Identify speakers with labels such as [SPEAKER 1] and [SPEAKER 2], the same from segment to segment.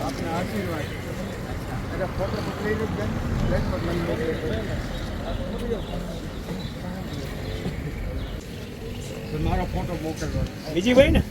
[SPEAKER 1] આપને આશીર્વાદ એટલે ફોટો પકડી બેન બેન પકડી મારો ફોટો મોકલવાનો
[SPEAKER 2] બીજી ભાઈ ને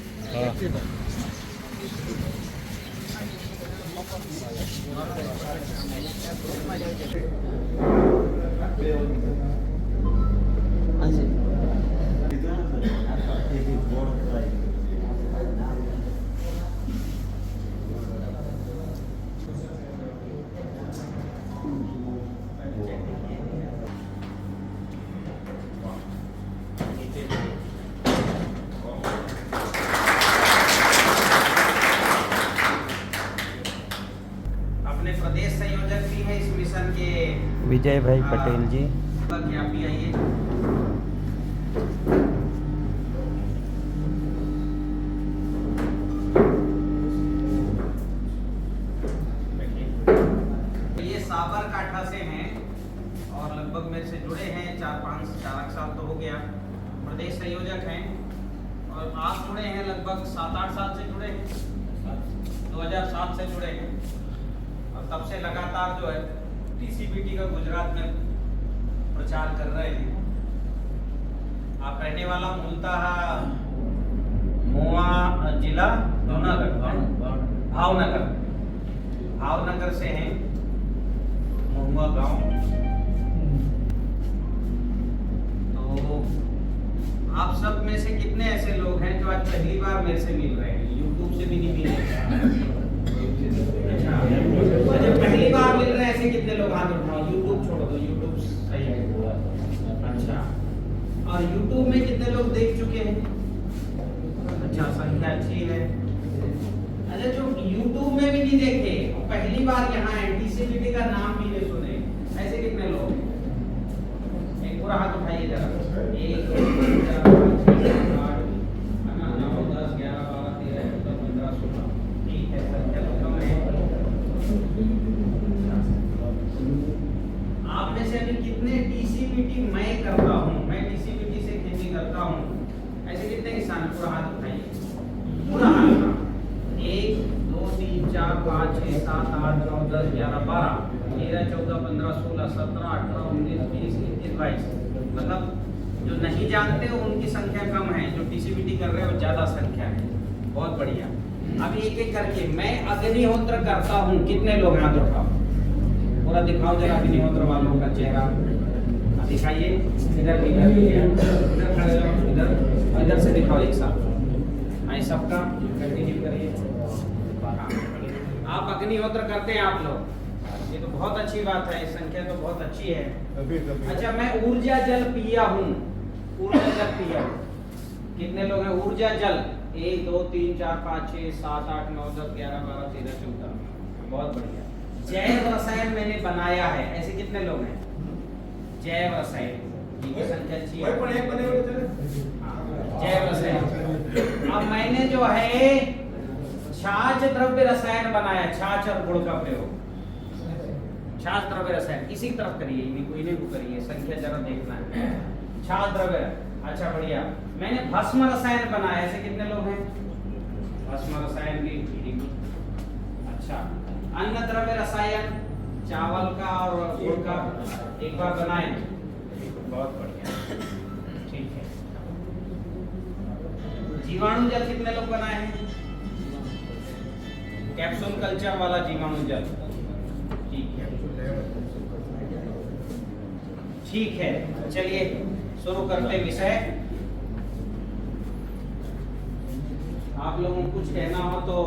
[SPEAKER 3] प्रदेश संयोजक भी है इस मिशन के
[SPEAKER 2] विजय भाई पटेल जी।
[SPEAKER 3] आप भी आइए। ये साबरकाठा से हैं और लगभग मेरे से जुड़े हैं 4 साल तो हो गया। प्रदेश संयोजक हैं और आप जुड़े हैं लगभग 7-8 साल से जुड़े हैं, 2007 से जुड़े हैं और तब से लगातार जो है टीसीबीटी का गुजरात में प्रचार कर रहे हैं। आप रहने वाला मूलतः मोआ जिला जूनागढ़ भावनगर से हैं, महुआ गांव। तो आप सब में से कितने ऐसे लोग हैं जो आज पहली बार मेरे से मिल रहे हैं, यूट्यूब से भी नहीं मिले? अच्छा, पहली बार मिल रहे हैं ऐसे कितने लोग? हाथ उठाओ। यूट्यूब छोड़ दो, यूट्यूब सही है। अच्छा, और यूट्यूब में कितने लोग देख चुके हैं? अच्छा, संख्या अच्छी है। अच्छा, जो यूट्यूब में भी नहीं देखे, पहली बार यहाँ एनटीसीबीटी का नाम भी नहीं सुने, ऐसे कितने लोग? एक पूरा हाथ उठाइए जरा। 1 2 3 4 5 6 7 8 9 10 11 12 13 14 15 16। ठीक है, संख्या तो कम है। आप में से अभी कितने टीसीबीटी मैं करता हूँ, मैं टीसीबीटी से खेती करता हूँ, ऐसे कितने किसान? पूरा हाथ उठाइए, पूरा हाथ। 1 2 3 4 5 6 7 8 9 10 11 12 13 14 15 16 17 18 19 20 21 22। मतलब जो नहीं जानते हो उनकी संख्या कम है, जो टीसीबीटी कर रहे हो ज्यादा संख्या है। बहुत बढ़िया। अब एक एक करके मैं अग्निहोत्र करता हूँ, कितने लोग हाथ उठाओ? पूरा दिखाओ जरा अग्निहोत्र वालों का चेहरा दिखाइए। इधर खड़े रहो, इधर से दिखाओ एक साथ। आई सबका कंटिन्यू करिए। आप अग्निहोत्र करते हैं आप लोग, ये तो बहुत अच्छी बात है, संख्या तो बहुत अच्छी है। अच्छा, मैं ऊर्जा जल पिया हूँ, ऊर्जा जल पिया हूँ, कितने लोग हैं? ऊर्जा जल 1 2 3 4 5 6 7 8 9 10 11 12 13 14। बहुत बढ़िया। जैव रसायन मैंने बनाया है, ऐसे कितने लोग हैं? जैव रसायन की संख्या अच्छी है। जैव रसायन। अब मैंने जो है छाछ द्रव्य रसायन बनाया, छाछ और गुड़ का प्रयोग। छाछ द्रव्य रसायन इसी की तरफ करिए, इन्हीं को करिए, संख्या जरा देखना है। छाछ द्रव्य, अच्छा बढ़िया। मैंने भस्म रसायन बनाया, ऐसे कितने लोग हैं? भस्म रसायन भी। अच्छा, अन्न द्रव्य रसायन, चावल का और गुड़ का एक बार बनाए, बहुत बढ़िया, ठीक है। जीवाणु जल कितने लोग बनाए हैं? कैप्सूल कल्चर वाला जीवाणु जल, ठीक है। ठीक है, चलिए शुरू करते विषय। आप लोगों को कुछ कहना हो तो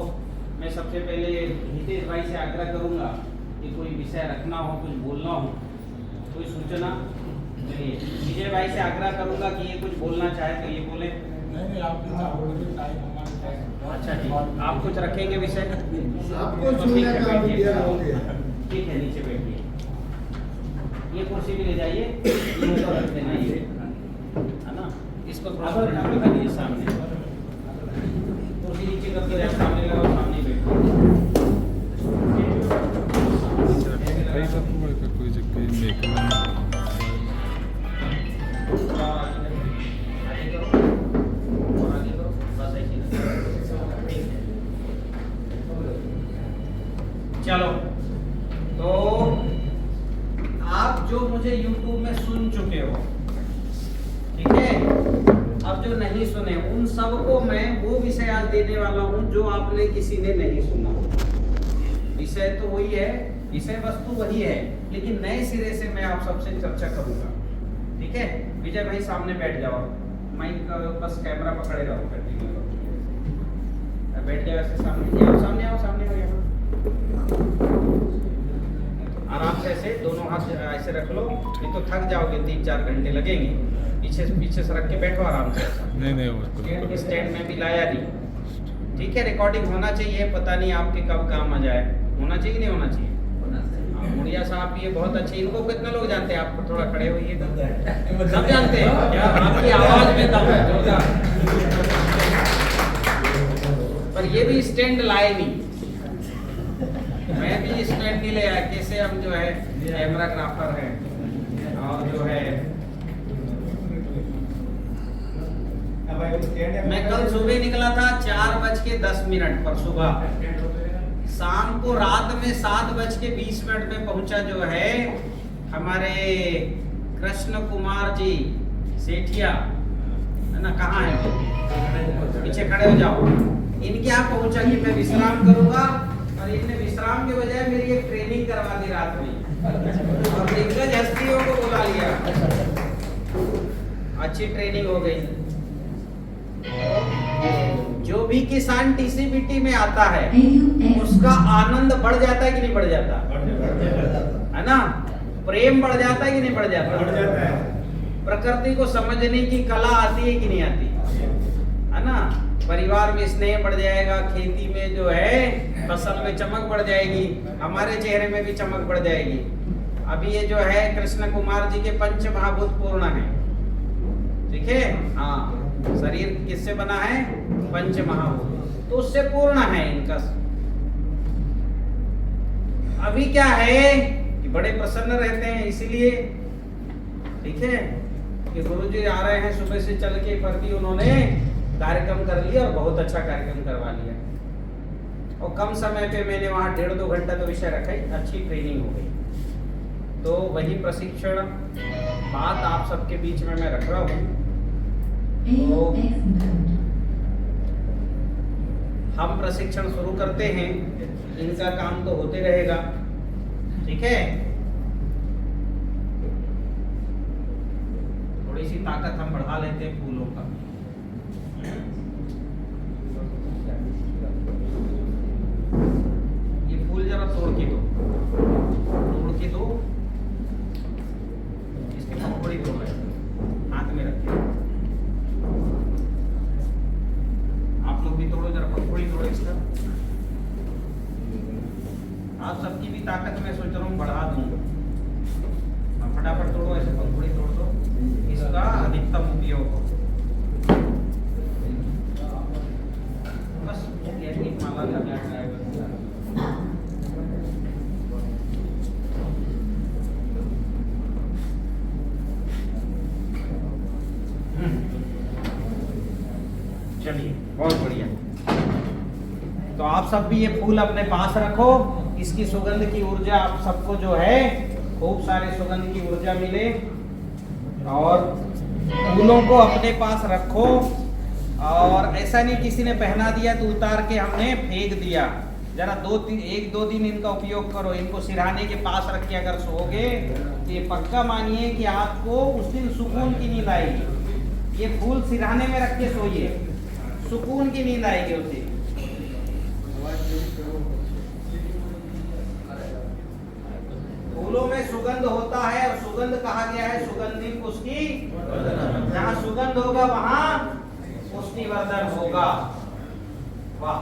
[SPEAKER 3] मैं सबसे पहले हितेश भाई से आग्रह करूंगा कि कोई विषय रखना हो, कुछ बोलना हो, कोई सूचना। चलिए विजय भाई से आग्रह करूंगा कि ये कुछ बोलना चाहे तो ये बोले।
[SPEAKER 1] नहीं आप
[SPEAKER 3] अच्छा जी, आप कुछ रखेंगे विषय?
[SPEAKER 1] आपको
[SPEAKER 3] तो ठीक है, बैठिए। ठीक है, नीचे बैठिए। ये कुर्सी भी ले जाइए, ये ऊपर रख देना। ये इसको थोड़ा सा कर दिए सामने, कुर्सी नीचे कर दो, सामने लगाओ, सामने बैठो।
[SPEAKER 4] कोई चक्कर नहीं।
[SPEAKER 3] चलो, तो आप जो मुझे YouTube में सुन चुके हो, ठीक है, अब जो नहीं सुने उन सबको मैं वो विषय आज देने वाला हूं जो आपने किसी ने नहीं सुना। विषय तो वही है, विषय वस्तु वही है, लेकिन नए सिरे से मैं आप सबसे चर्चा करूंगा। ठीक है, विजय भाई सामने बैठ जाओ, माइक बस कैमरा पकड़े रहो, कंटिन्यू करो, बैठ जाओ ऐसे सामने आओ, सामने आओ, सामने आओ, यहाँ आराम से ऐसे दोनों हाथ ऐसे रख लो, नहीं तो थक जाओगे, 3-4 घंटे लगेंगे। पीछे से रख के बैठो आराम से।
[SPEAKER 4] नहीं
[SPEAKER 3] स्टैंड में भी लाया नहीं, ठीक है। रिकॉर्डिंग होना चाहिए, पता नहीं आपके कब काम आ जाए, होना चाहिए कि नहीं होना चाहिए। मुड़िया साहब ये बहुत अच्छे, इनको कितने लोग जानते हैं? आप थोड़ा खड़े होइए, सब जानते हैं क्या? आपकी आवाज में दम है, पर ये भी स्टैंड लाए नहीं, मैं भी स्टैंड नहीं ले आया। कैसे हम जो है कैमराग्राफर हैं और जो है मैं कल सुबह निकला था 4:10 पर सुबह, शाम को रात में 7:20 में पहुंचा जो है हमारे कृष्ण कुमार जी सेठिया, है ना, कहाँ है? पीछे खड़े हो जाओ। इनके यहाँ पहुंचा कि मैं विश्राम करूंगा, और इनने विश्राम के बजाय मेरी एक ट्रेनिंग करवा दी रात में, और दिग्गज हस्तियों को बुला लिया, अच्छी ट्रेनिंग हो गई। जो भी किसान टीसीबीटी में आता है उसका आनंद बढ़ जाता है कि नहीं बढ़ जाता? है ना, प्रेम बढ़ जाता है कि नहीं बढ़ जाता? प्रकृति को समझने की कला आती है कि नहीं आती? है ना, परिवार में स्नेह बढ़ जाएगा, खेती में जो है फसल में चमक बढ़ जाएगी, हमारे चेहरे में भी चमक बढ़ जाएगी। अभी ये जो है कृष्ण कुमार जी के पंच महाभूत पूर्ण है, ठीक है। हाँ, शरीर किससे बना है? पंच महाभूत, तो उससे पूर्ण है इनका। अभी क्या है कि बड़े प्रसन्न रहते हैं, इसीलिए, ठीक है, कि गुरुजी आ रहे हैं, सुबह से चल के प्रति उन्होंने कार्यक्रम कर लिया और बहुत अच्छा कार्यक्रम करवा लिया, और कम समय पे मैंने वहाँ 1.5-2 घंटा तो विषय रखा ही, अच्छी ट्रेनिंग हो गई। तो वही प्रशिक्षण बात आप सबके बीच में मैं रख रहा हूँ। तो हम प्रशिक्षण शुरू करते हैं, इनका काम तो होते रहेगा, ठीक है। थोड़ी सी ताकत हम बढ़ा लेते हैं फूलों का। ये फूल जरा तोड़ के दो, इसकी पंखुड़ी तोड़ ले, हाथ में रखिए। आप लोग भी तोड़ो, जरा पंखुड़ी तोड़ो इसका। आप सबकी भी ताकत मैं सोच रहा हूँ बढ़ा दूंगा, फटाफट तोड़ो, ऐसे पंखुड़ी तोड़ दो, इसका अधिकतम उपयोग हो। बस एक माला लगा है। चलिए, बहुत बढ़िया। तो आप सब भी ये फूल अपने पास रखो, इसकी सुगंध की ऊर्जा आप सबको जो है खूब सारे सुगंध की ऊर्जा मिले, और फूलों को अपने पास रखो। और ऐसा नहीं किसी ने पहना दिया तो उतार के हमने फेंक दिया, जरा 1-2 दिन इनका उपयोग करो। इनको सिरहाने के पास रख के अगर सोओगे तो ये पक्का मानिए कि आपको उस दिन सुकून की नींद आएगी। ये फूल सिरहाने में रख के सोइए, सुकून की नींद आएगी उस दिन। फूलों में सुगंध होता है, और सुगंध कहा गया है सुगंधि पुष्टि, जहाँ सुगंध होगा वहां पुष्टिवर्धन होगा। वाह,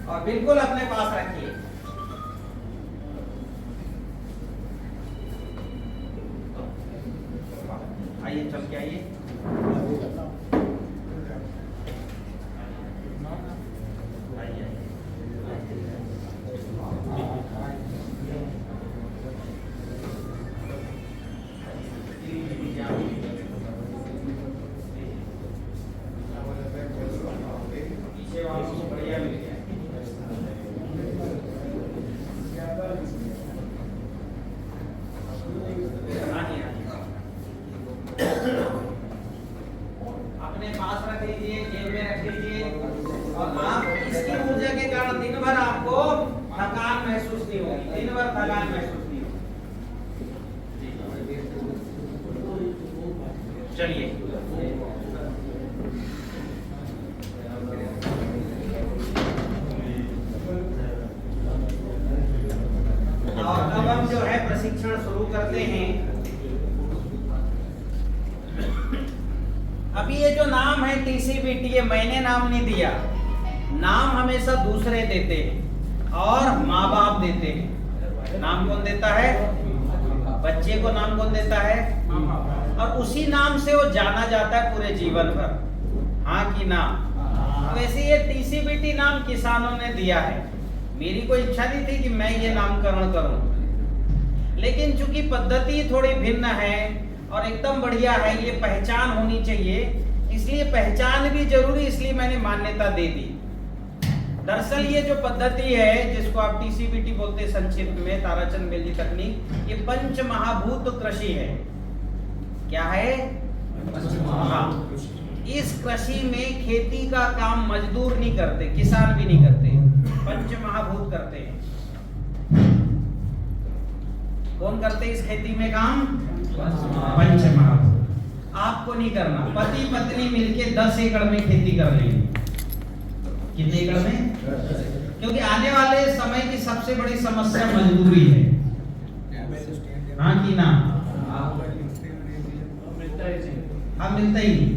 [SPEAKER 3] और बिल्कुल अपने पास रखिए। आइए चल के आइए। आइए पीछे वालों को बढ़िया मिल गया। अपने पास रख लीजिए, जेब में रख लीजिए, और आप इसकी ऊर्जा के कारण दिन भर आपको थकान महसूस नहीं होगी, दिन भर थकान महसूस नहीं होगी। चलिए और अब हम जो है प्रशिक्षण शुरू करते हैं। अभी ये जो नाम है टीसीबीटी, ये मैंने नाम नहीं दिया, नाम हमेशा दूसरे देते हैं और माँ बाप देते हैं। नाम कौन देता है? बच्चे को नाम कौन देता है? और उसी नाम से वो जाना जाता है पूरे जीवन भर, हाँ कि ना? वैसे ये टीसीबीटी नाम किसानों ने दिया है, मेरी कोई इच्छा नहीं थी कि मैं ये नामकरण करूं, लेकिन चूंकि पद्धति थोड़ी भिन्न है और एकदम बढ़िया है, ये पहचान होनी चाहिए, इसलिए पहचान भी जरूरी, इसलिए मैंने मान्यता दे दी। दरअसल ये जो पद्धति है जिसको आप टीसीबीटी बोलते हैं संक्षिप्त में, ताराचंद बेलजी तकनीक, ये पंच महाभूत कृषि है। क्या है? हाँ, इस कृषि में खेती का काम मजदूर नहीं करते, किसान भी नहीं करते, पंच महाभूत करते हैं। कौन करते इस खेती में काम? पंच महाभूत। आपको नहीं करना, पति पत्नी मिलके 10 एकड़ में खेती कर लेंगे। कितने एकड़ में? क्योंकि आने वाले समय की सबसे बड़ी समस्या मजदूरी है, हाँ कि ना? हाँ, मिलता ही नहीं,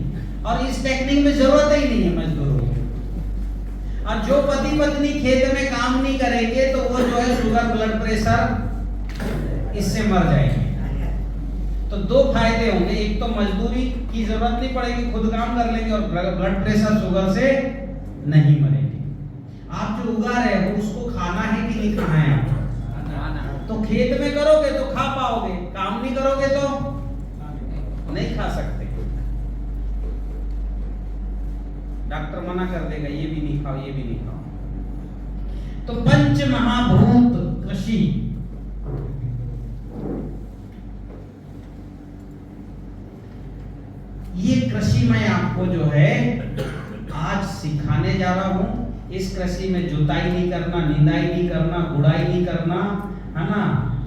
[SPEAKER 3] और इस टेक्निक में जरूरत ही नहीं है मजदूरों की। और जो पति पत्नी खेत में काम नहीं करेंगे तो वो जो है शुगर ब्लड प्रेशर इससे मर जाएंगे। तो दो फायदे होंगे, एक तो मजदूरी की जरूरत नहीं पड़ेगी, खुद काम कर लेंगे, और ब्लड प्रेशर शुगर से नहीं मरेंगे। आप जो उगा रहे हो उसको खाना है कि नहीं खाना है आपको? तो खेत में करोगे तो खा पाओगे, काम नहीं करोगे तो नहीं खा सकते। डॉक्टर मना कर देगा, ये भी नहीं खाओ, ये भी नहीं खाओ। तो पंच महाभूत कृषि, ये कृषि मैं आपको जो है आज सिखाने जा रहा हूं। इस कृषि में जुताई नहीं करना, निंदाई नहीं करना, गुड़ाई नहीं करना, है ना?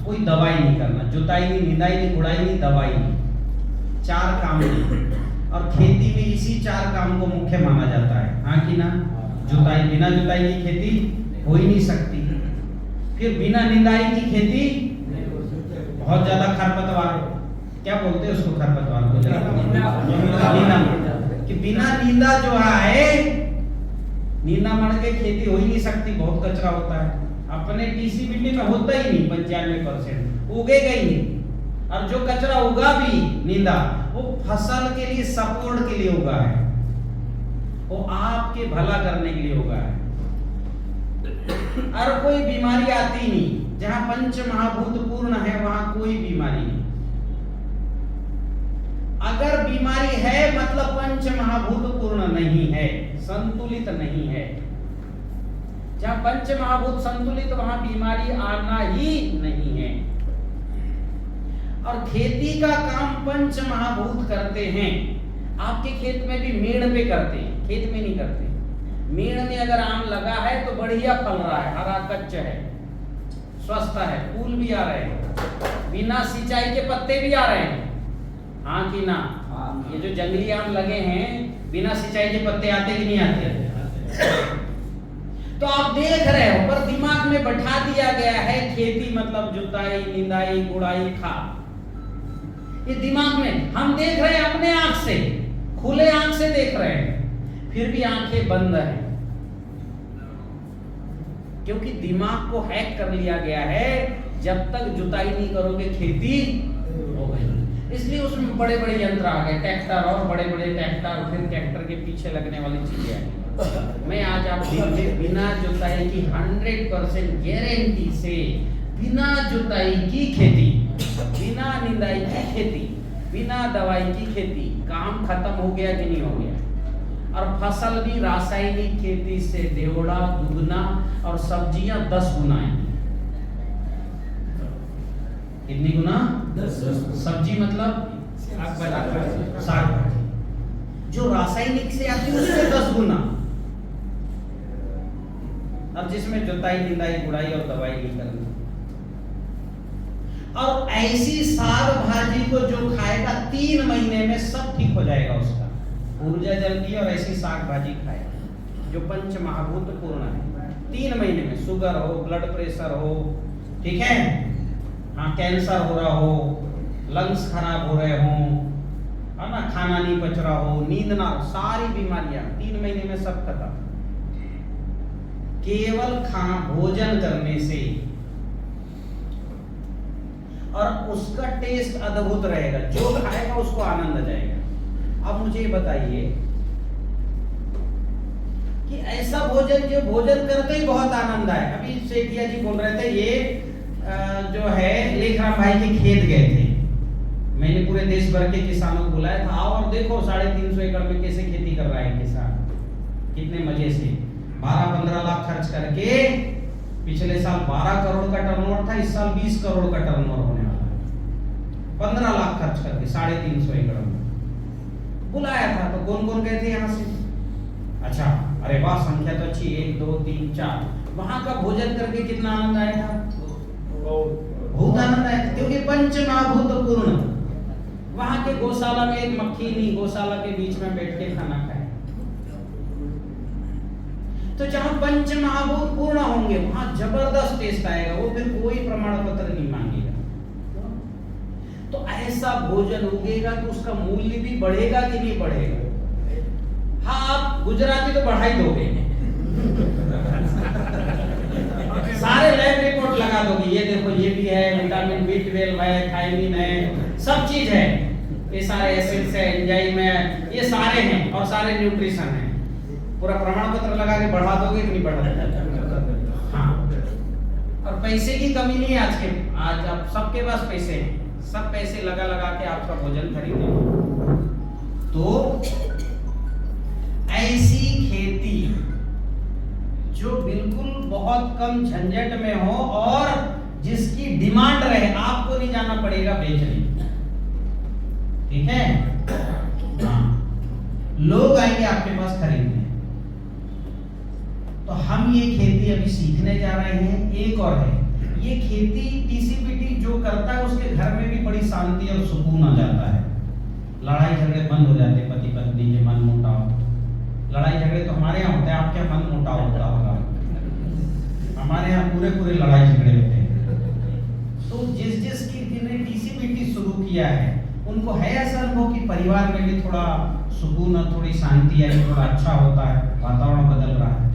[SPEAKER 3] कोई दवाई नहीं करना, जुताई नहीं, निंदाई नहीं, गुड़ाई नहीं, दवाई नहीं, 4 काम नहीं। और खेती में इसी 4 काम को मुख्य माना जाता है, हाँ कि ना? जुताई, बिना जुताई की खेती हो ही नहीं सकती। फिर बिना निंदाई की खेती, बहुत ज्यादा खरपतवार, क्या बोलते हैं उसको, खरपतवार को नींदा, कि बिना नींदा जो है, नींदा मर के खेती हो ही नहीं सकती, बहुत कचरा होता है। अपने टीसीबीटी में होता ही नहीं, 95% उगेगा ही नहीं। और जो कचरा उगा भी नींदा, वो फसल के लिए, सपोर्ट के लिए उगा है, वो आपके भला करने के लिए उगा है। और कोई बीमारी आती नहीं, जहां पंच महाभूत पूर्ण है वहां कोई बीमारी नहीं। अगर बीमारी है मतलब पंच महाभूत पूर्ण नहीं है, संतुलित नहीं है। जहां पंच महाभूत संतुलित, वहां बीमारी आना ही नहीं है। और खेती का काम पंच महाभूत करते हैं। आपके खेत में भी मेड़ पे करते हैं, खेत में नहीं करते। मेड़ में अगर आम लगा है तो बढ़िया फल रहा है, हरा कच्च है, स्वस्थ है, फूल भी आ रहे हैं, बिना सिंचाई के पत्ते भी आ रहे हैं, हाँ कि ना? ये जो जंगली आम लगे हैं, बिना सिंचाई के पत्ते आते कि नहीं आते? तो आप देख रहे हो, पर दिमाग में बैठा दिया गया है खेती मतलब जुताई, निंदाई, गुड़ाई, खाद। ये दिमाग में हम देख रहे हैं, अपने आंख से, खुले आंख से देख रहे हैं, फिर भी आंखें बंद हैं, क्योंकि दिमाग को हैक कर लिया गया है। जब तक जुताई नहीं करोगे खेती हो गई। इसलिए उसमें बड़े बड़े यंत्र आ गए, ट्रैक्टर और बड़े बड़े ट्रैक्टर, फिर ट्रैक्टर के पीछे लगने वाली चीजें आई। मैं आज आप दिन में बिना जुताई की 100% गारंटी से बिना जुताई की खेती, बिना निंदाई की खेती, बिना दवाई की खेती, काम खत्म हो गया कि नहीं हो गया? और फसल भी रासायनिक खेती से डेढ़ा दुगना और सब्जियां 10 गुना है। कितनी गुना? 10। सब्जी मतलब साग भाजी जो रासायनिक से आती है उससे 10 गुना, अब जिसमें जुताई निंदाई गुड़ाई और दवाई नहीं करनी। और ऐसी साग भाजी को जो खाएगा 3 महीने में सब ठीक हो जाएगा, उसका ऊर्जा जल्दी, और ऐसी साग भाजी खाएगा जो पंच महाभूत पूर्ण है। 3 महीने में शुगर हो, ब्लड प्रेशर हो, ठीक है, हाँ, कैंसर हो रहा हो, लंग्स खराब हो रहे हो, है ना, खाना नहीं पच रहा हो, नींद ना, सारी बीमारियां 3 महीने में सब खत्म, केवल खाना भोजन करने से। और उसका टेस्ट अद्भुत रहेगा, जो खाएगा उसको आनंद आ जाएगा। अब मुझे बताइए कि ऐसा भोजन जो भोजन करते ही बहुत आनंद आए। अभी सेठिया जी बोल रहे थे, ये जो है लेखराम भाई के खेत गए थे, मैंने पूरे देश भर के किसानों को बुलाया था, आओ और देखो 350 एकड़ में कैसे खेती कर रहा है किसान, कितने मजे से 12-15 लाख खर्च करके। पिछले साल 12 करोड़ का टर्नओवर था, इस साल 20 करोड़ का टर्नओवर होने वाला है। 15 लाख खर्च करके 350 एकड़ में बुलाया था। तो कौन कौन गए थे यहाँ से? अच्छा, अरे वाह, संख्या तो अच्छी, 1 2 3 4। वहां का भोजन करके कितना आनंद आया था? बहुत आनंद आया था, क्योंकि पंच महाभूत पूर्ण। वहां के गौशाला में एक मक्खी नहीं, गौशाला के बीच में बैठ के खाना खाए। तो जहां पंच महाभूत पूर्ण होंगे वहां जबरदस्त टेस्ट आएगा, वो फिर कोई प्रमाण पत्र नहीं मांगेगा। तो ऐसा भोजन उगेगा तो उसका मूल्य भी बढ़ेगा कि नहीं बढ़ेगा? हाँ, आप गुजराती तो बढ़ा ही दोगे, सारे लैब रिपोर्ट लगा दोगे, ये देखो ये भी है, विटामिन B12 है, थायमिन है, सब चीज है, ये सारे एसिड्स है, एंजाइम है, ये सारे हैं, और सारे न्यूट्रिशन है। पूरा प्रमाण पत्र लगा के बढ़ा दोगे कि नहीं बढ़ा? हाँ। और पैसे की कमी नहीं है आज आप सबके पास पैसे हैं, सब पैसे लगा लगा के आपका भोजन खरीदे। तो ऐसी खेती जो बिल्कुल बहुत कम झंझट में हो और जिसकी डिमांड रहे, आपको नहीं जाना पड़ेगा बेचने, ठीक है, हाँ, लोग आएंगे आपके पास खरीदने। तो हम ये खेती अभी सीखने जा रहे हैं। एक और है, ये खेती टीसीपीटी जो करता है उसके घर में भी बड़ी शांति और सुकून आ जाता है, लड़ाई झगड़े बंद हो जाते हैं, पति पत्नी के मन मुटाव। लड़ाई झगड़े तो हमारे यहाँ होते हैं, आपके मन मुटाव होता होगा, हमारे यहाँ पूरे लड़ाई झगड़े होते हैं। तो जिसकी जिन्हें टीसीपीटी शुरू किया है उनको है ऐसा अनुभव कि परिवार में भी थोड़ा सुकून और थोड़ी शांति आई, थोड़ा अच्छा होता है, वातावरण बदल रहा है।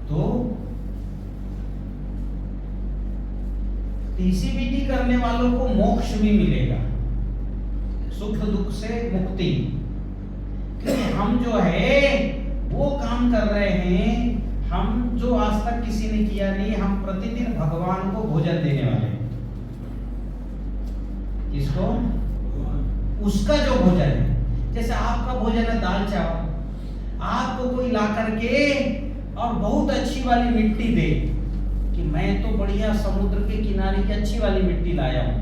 [SPEAKER 3] तो टीसीपीटी करने वालों को मोक्ष भी मिलेगा, सुख दुख से मुक्ति। क्योंकि हम जो है वो काम कर रहे हैं, हम जो आज तक किसी ने किया नहीं, हम प्रतिदिन भगवान को भोजन देने वाले हैं। इसको उसका जो भोजन है, जैसे आपका भोजन है दाल चावल, आपको कोई ला करके और बहुत अच्छी वाली मिट्टी दे कि मैं तो बढ़िया समुद्र के किनारे की अच्छी वाली मिट्टी लाया हूं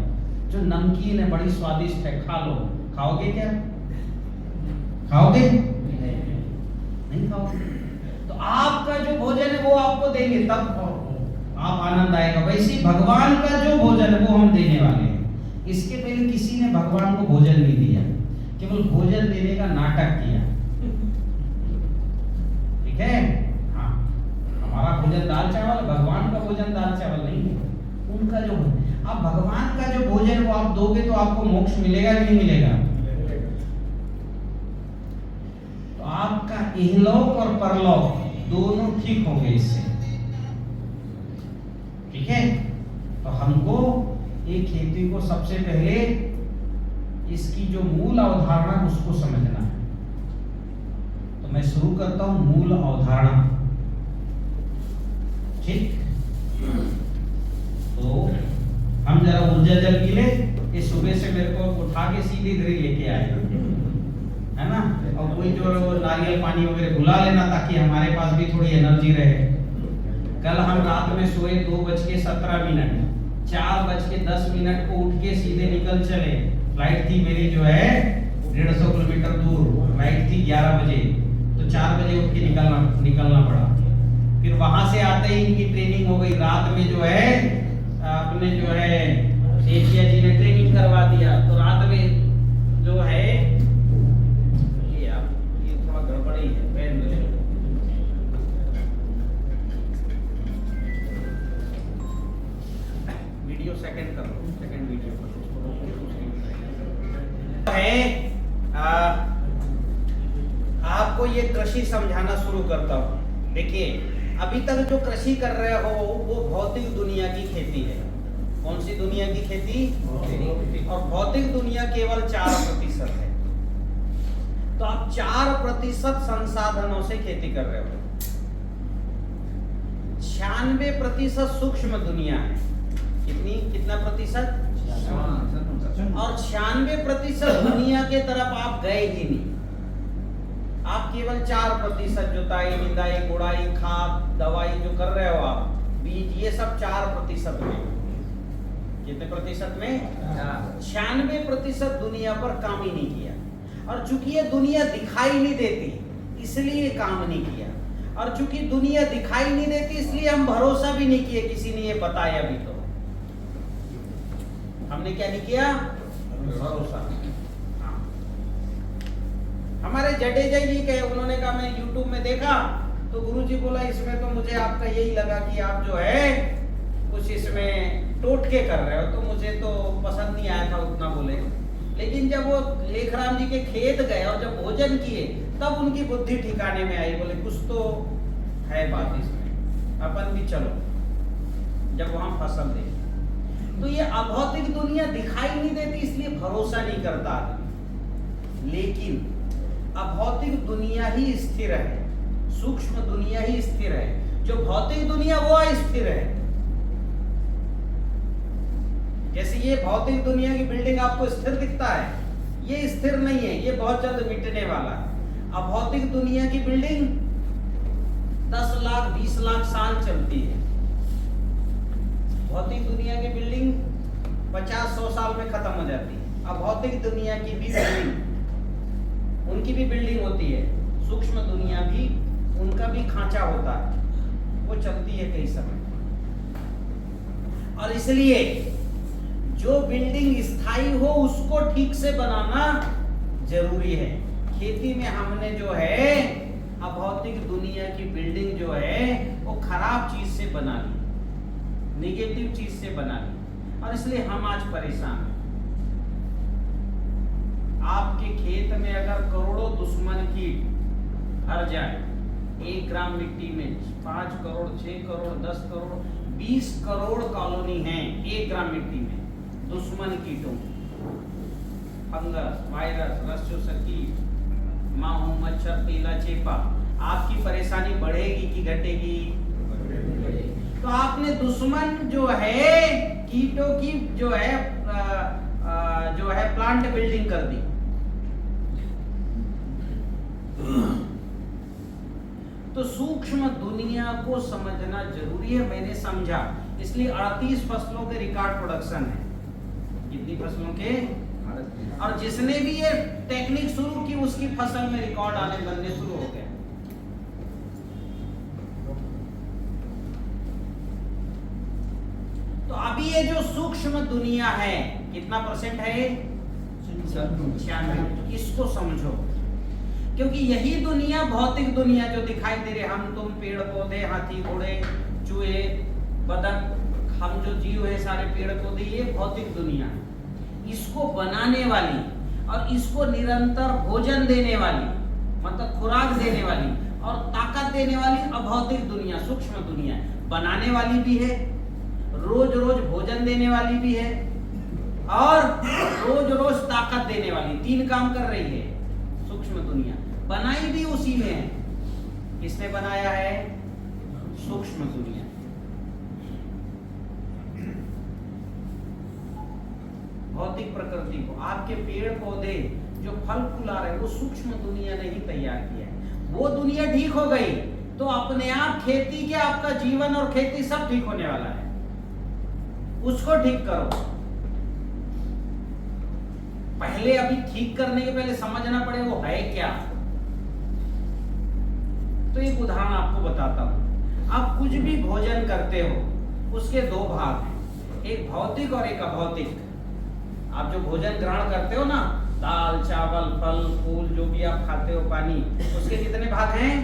[SPEAKER 3] जो नमकीन है, बड़ी स्वादिष्ट है, खा लो, खाओगे क्या? खाओगे? नहीं खाओगे। तो आपका जो भोजन है वो आपको देंगे, तब आप आनंद आएगा। वैसे भगवान का जो भोजन है वो हम देने वाले हैं। इसके पहले किसी ने भगवान को भोजन नहीं दिया, केवल भोजन देने का नाटक किया, ठीक है, हाँ। हमारा भोजन दाल चावल, भगवान का भोजन दाल चावल नहीं है। उनका जो अब भगवान का जो भोजन वो आप दोगे तो आपको मोक्ष मिलेगा कि नहीं मिलेगा? तो आपका इहलोक और परलोक दोनों ठीक होंगे इससे, ठीक है। तो हमको एक खेती को सबसे पहले इसकी जो मूल अवधारणा उसको समझना है। तो मैं शुरू करता हूं मूल अवधारणा। ठीक, तो हम जरा ऊर्जा जल पी ले। ये सुबह से मेरे को उठा के सीधे इधर ही लेके आए, है ना। और कोई जो नारियल पानी वगैरह बुला लेना ताकि हमारे पास भी थोड़ी एनर्जी रहे। कल हम रात में सोए 2:17, 4:10 को उठ के सीधे निकल चले। फ्लाइट थी मेरी जो है 150 किलोमीटर दूर, फ्लाइट थी 11 बजे, तो 4 बजे उठ के निकलना पड़ा। फिर वहां से आते ही इनकी ट्रेनिंग हो गई। रात में जो है अपने जो है सेठिया जी ने ट्रेनिंग करवा दिया, तो रात में जो है ये थोड़ा गड़बड़ी है। वीडियो सेकंड कर लो, सेकंड वीडियो है। आपको ये कृषि समझाना शुरू करता हूं। देखिए, अभी तक जो कृषि कर रहे हो वो भौतिक दुनिया की खेती है। कौन सी दुनिया की खेती? और भौतिक दुनिया केवल 4% है। तो आप 4% संसाधनों से खेती कर रहे हो। 96% सूक्ष्म दुनिया है। कितना प्रतिशत? और 96% दुनिया के तरफ आप गए ही नहीं। आप केवल 4% जुताई, निंदाई, गुड़ाई, खाद, दवाई जो कर रहे हो आप, बीज, ये सब 4% में। कितने प्रतिशत में? 96% दुनिया पर काम ही नहीं किया। और चूंकि ये दुनिया दिखाई नहीं देती इसलिए काम नहीं किया। और चूंकि दुनिया दिखाई नहीं देती इसलिए हम भरोसा भी नहीं किए। किसी ने ये बताया भी तो हमने क्या नहीं किया? भरोसा। हमारे जडेजा जी कहे, उन्होंने कहा मैं YouTube में देखा तो गुरुजी बोला इसमें तो मुझे आपका यही लगा कि आप जो है कुछ इसमें टोटके कर रहे हो, तो मुझे तो पसंद नहीं आया था उतना बोले। लेकिन जब वो लेखराम जी के खेत गए और जब भोजन किए तब उनकी बुद्धि ठिकाने में आई। बोले कुछ तो है बात इसमें, अपन भी चलो। जब वहां फसल देखी तो ये अभौतिक दुनिया दिखाई नहीं देती इसलिए भरोसा नहीं करता आदमी। लेकिन अभौतिक दुनिया ही स्थिर है, सूक्ष्म दुनिया ही स्थिर है। जो भौतिक दुनिया वो अस्थिर है। जैसे ये भौतिक दुनिया की बिल्डिंग आपको स्थिर दिखता है, ये स्थिर नहीं है, ये बहुत जल्द मिटने वाला है। अभौतिक दुनिया की बिल्डिंग 10 लाख 20 लाख साल चलती है। भौतिक दुनिया की बिल्डिंग 50-100 साल में खत्म हो जाती है। अभौतिक दुनिया की भी बिल्डिंग, उनकी भी बिल्डिंग होती है। सूक्ष्म दुनिया भी, उनका भी खांचा होता है, वो चलती है कई समय। और इसलिए जो बिल्डिंग स्थायी हो उसको ठीक से बनाना जरूरी है। खेती में हमने जो है अभौतिक दुनिया की बिल्डिंग जो है वो खराब चीज से बना ली, नेगेटिव चीज से बना ली, और इसलिए हम आज परेशान हैं। आपके खेत में अगर करोड़ों दुश्मन कीट भर जाए, 1 ग्राम मिट्टी में 5 करोड़, 6 करोड़, 10 करोड़, 20 करोड़ कॉलोनी है 1 ग्राम मिट्टी में दुश्मन कीटों, फंगस, वायरस, रस चूसक कीट, माहू, मच्छर, तीला, चेपा। आपकी परेशानी बढ़ेगी कि घटेगी? तो आपने दुश्मन जो है कीटों की जो है प्लांट बिल्डिंग कर दी। तो सूक्ष्म दुनिया को समझना जरूरी है। मैंने समझा, इसलिए 38 फसलों के रिकॉर्ड प्रोडक्शन है। कितनी फसलों के? और जिसने भी ये टेक्निक शुरू की उसकी फसल में रिकॉर्ड आने बनने शुरू हो गए। तो अभी ये जो सूक्ष्म दुनिया है कितना % है? 96। इसको समझो, क्योंकि यही दुनिया भौतिक दुनिया जो दिखाई दे रहे, हम तुम, पेड़ पौधे, हाथी घोड़े, चूहे, बदक, हम जो जीव है सारे पेड़ पौधे, ये भौतिक दुनिया है। इसको बनाने वाली और इसको निरंतर भोजन देने वाली, मतलब खुराक देने वाली और ताकत देने वाली अभौतिक दुनिया, सूक्ष्म दुनिया। बनाने वाली भी है, रोज रोज भोजन देने वाली भी है, और रोज रोज ताकत देने वाली, 3 काम कर रही है सूक्ष्म दुनिया। बनाई भी उसी में है। किसने बनाया है? सूक्ष्म दुनिया। भौतिक प्रकृति को, आपके पेड़ पौधे जो फल फूल आ रहे हैं वो सूक्ष्म दुनिया ने ही तैयार किया है। वो दुनिया ठीक हो गई तो अपने आप खेती के आपका जीवन और खेती सब ठीक होने वाला है। उसको ठीक करो। पहले अभी ठीक करने के पहले समझना पड़े वो है क्या। तो एक उदाहरण आपको बताता हूं। आप कुछ भी भोजन करते हो उसके 2 भाग हैं, एक भौतिक और एक अभौतिक। आप जो भोजन ग्रहण करते हो ना, दाल चावल फल फूल जो भी आप खाते हो, पानी, उसके कितने भाग हैं?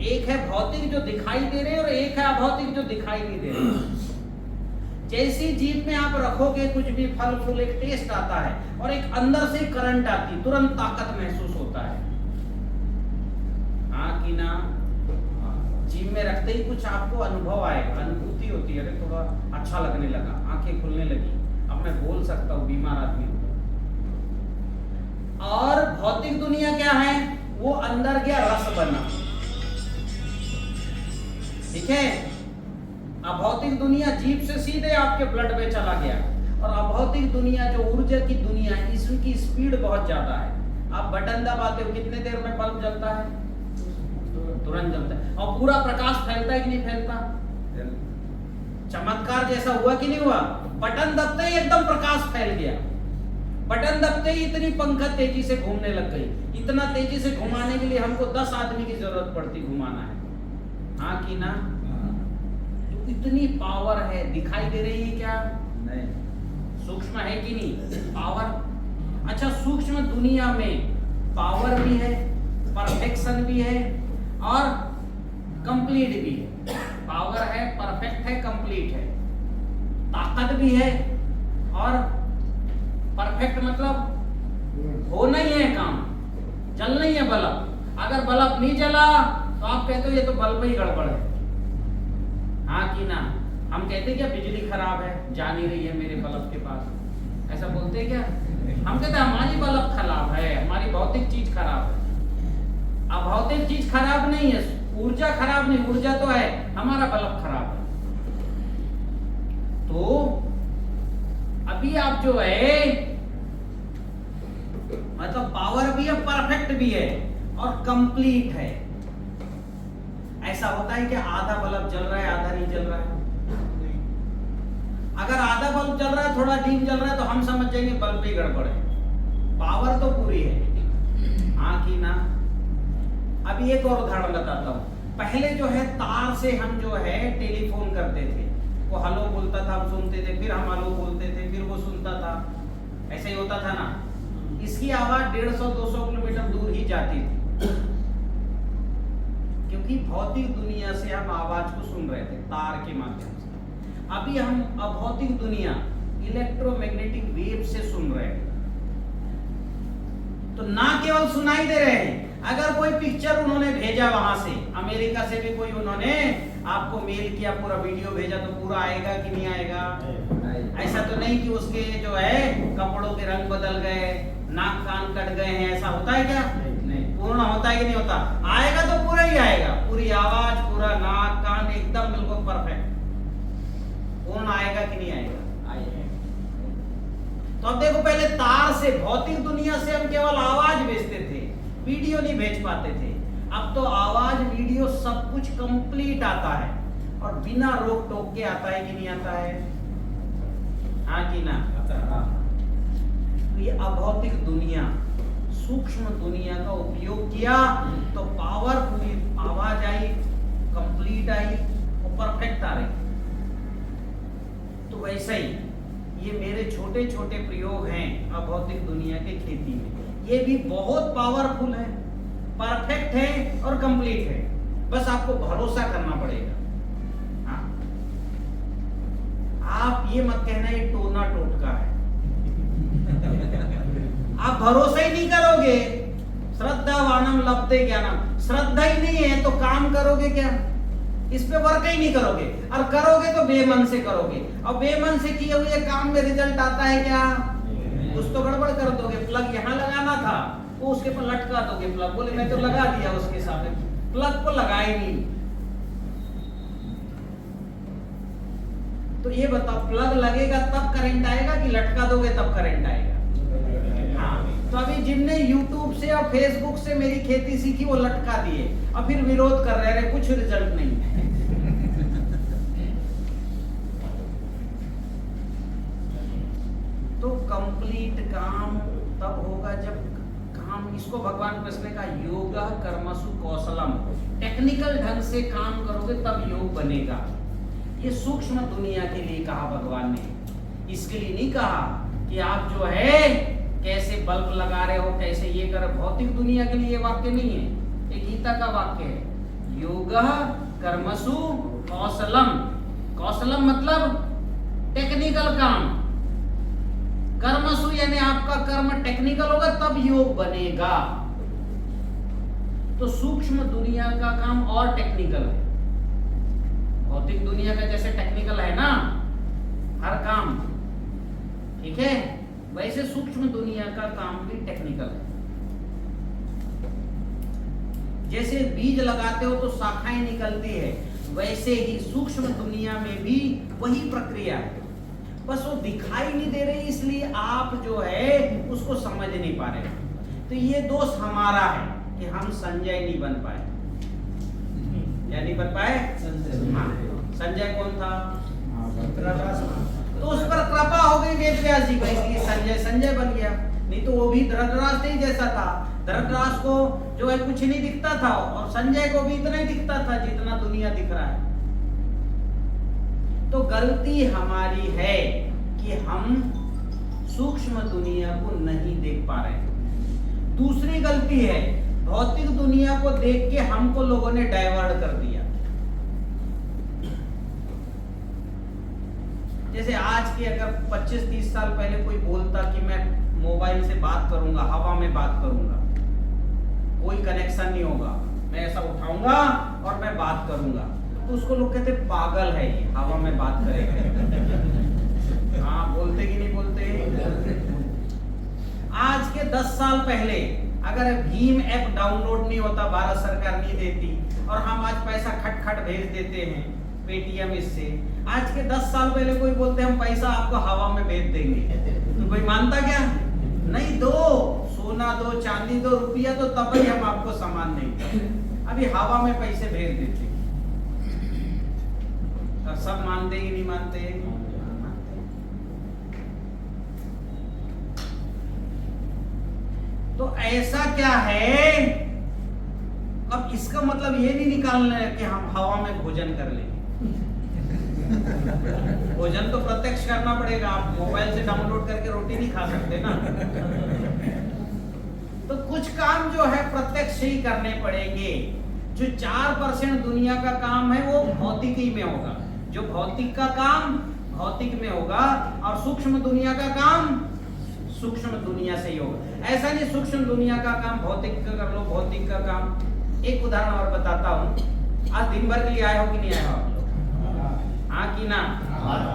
[SPEAKER 3] एक है भौतिक जो दिखाई दे रहे और एक है अभौतिक जो दिखाई नहीं दे रहे। जैसी जीभ में आप रखोगे कुछ भी फल फूल, एक टेस्ट आता है और एक अंदर से करंट आती, तुरंत ताकत महसूस होता है। हाँ कि ना? जीभ में रखते ही कुछ आपको अनुभव आएगा, अनुभूति होती है, अरे थोड़ा अच्छा लगने लगा, आंखें खुलने लगी, अब मैं बोल सकता हूँ, बीमार आदमी हूँ। और भौतिक दुनिया क्या है? वो अंदर गया, रस बना, ठीक है। अभौतिक दुनिया जीभ से सीधे आपके ब्लड में चला गया। और अभौतिक दुनिया जो ऊर्जा की दुनिया है, इसकी स्पीड बहुत ज्यादा है। आप बटन दबाते हो, कितने देर में बल्ब जलता है? तुरंत जलता है। और पूरा प्रकाश फैलता है कि नहीं फैलता? चमत्कार जैसा हुआ कि नहीं हुआ? बटन दबते ही एकदम प्रकाश फैल गया। बटन दबते ही इतनी पंखा तेजी से घूमने लग गई। इतना तेजी से घुमाने के लिए हमको 10 आदमी की जरूरत पड़ती घुमाना है। हाँ कि ना? इतनी पावर है। दिखाई दे रही है क्या? नहीं। सूक्ष्म है कि नहीं? पावर। अच्छा, सूक्ष्म दुनिया में पावर भी है, परफेक्शन भी है और कंप्लीट भी है। पावर है, परफेक्ट है, कंप्लीट है, ताकत भी है और परफेक्ट मतलब हो नहीं है काम, जल नहीं है बल्ब। अगर बल्ब नहीं जला तो आप कहते हो ये तो बल्ब ही गड़बड़ है। हाँ कि ना? हम कहते क्या बिजली खराब है, जा नहीं रही है मेरे बल्ब के पास, ऐसा बोलते क्या? हम कहते हमारी बल्ब खराब है, हमारी भौतिक चीज खराब है। अब भौतिक चीज खराब नहीं है, ऊर्जा खराब नहीं, ऊर्जा तो है, हमारा बल्ब खराब है। तो अभी आप जो है मतलब पावर भी है, परफेक्ट भी है और कंप्लीट है। ऐसा होता है कि आधा बल्ब जल रहा है, आधा नहीं जल रहा है। अगर आधा बल्ब जल रहा है, थोड़ा डीम जल रहा है, तो हम समझ जाएंगे बल्ब ही गड़बड़ है। पावर तो पूरी है। हाँ कि ना? अभी एक और उदाहरण बताता हूँ। पहले जो है तार से हम जो है टेलीफोन करते थे, वो हेलो बोलता था, हम सुनते थे, फिर हम हेलो बोलते थे, फिर वो सुनता था, ऐसे ही होता था ना। इसकी आवाज 150-200 किलोमीटर दूर ही जाती थी, क्योंकि भौतिक दुनिया से हम आवाज को सुन रहे थे तार के माध्यम से। अभी हम अभौतिक दुनिया इलेक्ट्रोमैग्नेटिक वेव से सुन रहे हैं। तो ना केवल सुनाई दे रहे हैं, अगर कोई पिक्चर उन्होंने भेजा वहां से, अमेरिका से भी कोई उन्होंने आपको मेल किया, पूरा वीडियो भेजा, तो पूरा आएगा कि नहीं आएगा? ऐसा तो नहीं कि उसके जो है कपड़ों के रंग बदल गए, नाक कान कट गए हैं, ऐसा होता है क्या? नहीं। पूर्ण होता है कि नहीं होता? आएगा तो पूरा ही आएगा, पूरी आवाज, पूरा नाक कान एकदम बिल्कुल परफेक्ट। पूर्ण आएगा कि नहीं आएगा? आएगा। तो अब देखो, पहले तार से भौतिक दुनिया से हम केवल आवाज भेजते थे, वीडियो नहीं भेज पाते थे। अब तो आवाज वीडियो सब कुछ कंप्लीट आता है और बिना रोक टोक के आता है कि नहीं आता है? हाँ कि ना? तो ये अभौतिक दुनिया, सूक्ष्म दुनिया का उपयोग किया तो पावर पूरी, आवाज आई, कंप्लीट आई और परफेक्ट आ रही। तो वैसे ही ये मेरे छोटे छोटे प्रयोग हैं अभौतिक दुनिया के खेती में। ये भी बहुत पावरफुल है, परफेक्ट है और कंप्लीट है। बस आपको भरोसा करना पड़ेगा। हाँ, आप ये मत कहना ये टोना टोटका है। आप भरोसा ही नहीं करोगे, श्रद्धावानम लभते ज्ञानम, श्रद्धा ही नहीं है तो काम करोगे क्या? इस पे वर्क ही नहीं करोगे, और करोगे तो बेमन से करोगे, और बेमन से किए हुए काम में रिजल्ट आता है क्या? कुछ तो गड़बड़ कर दोगे। प्लग यहाँ लगाना था, वो उसके पर लटका दोगे प्लग, बोले मैं तो लगा दिया उसके सामने, प्लग को लगाए नहीं। तो ये बताओ, प्लग लगेगा तब करंट आएगा कि लटका दोगे तब करंट आएगा? हाँ, तो अभी जिनने YouTube से और Facebook से मेरी खेती सीखी वो लटका दिए और फिर विरोध कर रहे हैं, कुछ रिजल्ट नहीं है। तो कंप्लीट काम तब होगा जब काम, इसको भगवान कृष्ण ने कहा योगा कर्मसु कौशलम, टेक्निकल ढंग से काम करोगे तब योग बनेगा। ये सूक्ष्म दुनिया के लिए कहा भगवान ने, इसके लिए नहीं कहा कि आप जो है कैसे बल्ब लगा रहे हो, कैसे ये कर, भौतिक दुनिया के लिए ये वाक्य नहीं है, ये गीता का वाक्य है। योगा कर्मसु कौशलम, कौशलम मतलब टेक्निकल काम, कर्मसु यानी आपका कर्म टेक्निकल होगा तब योग बनेगा। तो सूक्ष्म दुनिया का काम और टेक्निकल है, भौतिक दुनिया का जैसे टेक्निकल है ना हर काम, ठीक है, वैसे सूक्ष्म दुनिया का काम भी टेक्निकल है। जैसे बीज लगाते हो तो शाखाएं निकलती है, वैसे ही सूक्ष्म दुनिया में भी वही प्रक्रिया है, बस वो दिखाई नहीं दे रही, इसलिए आप जो है उसको समझ नहीं पा रहे। तो ये दोष हमारा है कि हम संजय नहीं बन पाए। क्या नहीं बन पाए? हाँ, संजय कौन था? तो उस पर कृपा हो गई वेद व्यास जी को, इसलिए संजय संजय बन गया। नहीं तो वो भी धृतराष्ट्र ही जैसा था, धृतराष्ट्र को जो है कुछ नहीं दिखता था, और संजय को भी इतना ही दिखता था जितना दुनिया दिख रहा है। तो गलती हमारी है कि हम सूक्ष्म दुनिया को नहीं देख पा रहे। दूसरी गलती है, भौतिक दुनिया को देख के हमको लोगों ने डाइवर्ट कर दिया। जैसे आज के अगर 25-30 साल पहले कोई बोलता कि मैं मोबाइल से बात करूंगा, हवा में बात करूंगा, कोई कनेक्शन नहीं होगा, मैं ऐसा उठाऊंगा और मैं बात करूंगा, तो उसको लोग कहते पागल है ये, हवा में बात करेगा। हाँ, बोलते कि नहीं बोलते? आज के 10 साल पहले अगर भीम ऐप डाउनलोड नहीं होता, भारत सरकार नहीं देती, और हम आज पैसा खट भेज देते हैं पेटीएम इससे, आज के 10 साल पहले कोई बोलते हम पैसा आपको हवा में भेज देंगे, तो कोई मानता क्या? नहीं, दो सोना दो, चांदी दो, रुपया तो तब ही हम आपको सामान नहीं, अभी हवा में पैसे भेज देते। तो सब मानते ही नहीं मानते? तो ऐसा क्या है? अब इसका मतलब ये नहीं निकालना है कि हम हवा में भोजन कर लेंगे। भोजन तो प्रत्यक्ष करना पड़ेगा, आप मोबाइल से डाउनलोड करके रोटी नहीं खा सकते ना। तो कुछ काम जो है प्रत्यक्ष ही करने पड़ेंगे। जो 4% दुनिया का काम है वो भौतिकी में होगा, जो भौतिक का काम भौतिक में होगा, और सूक्ष्म दुनिया का काम सूक्ष्म दुनिया से ही होगा। ऐसा नहीं सूक्ष्म दुनिया का काम भौतिक का कर लो, भौतिक का काम। एक उदाहरण और बताता हूँ। आज दिन भर के लिए आए हो कि नहीं आए हो आप लोग? हाँ कि ना?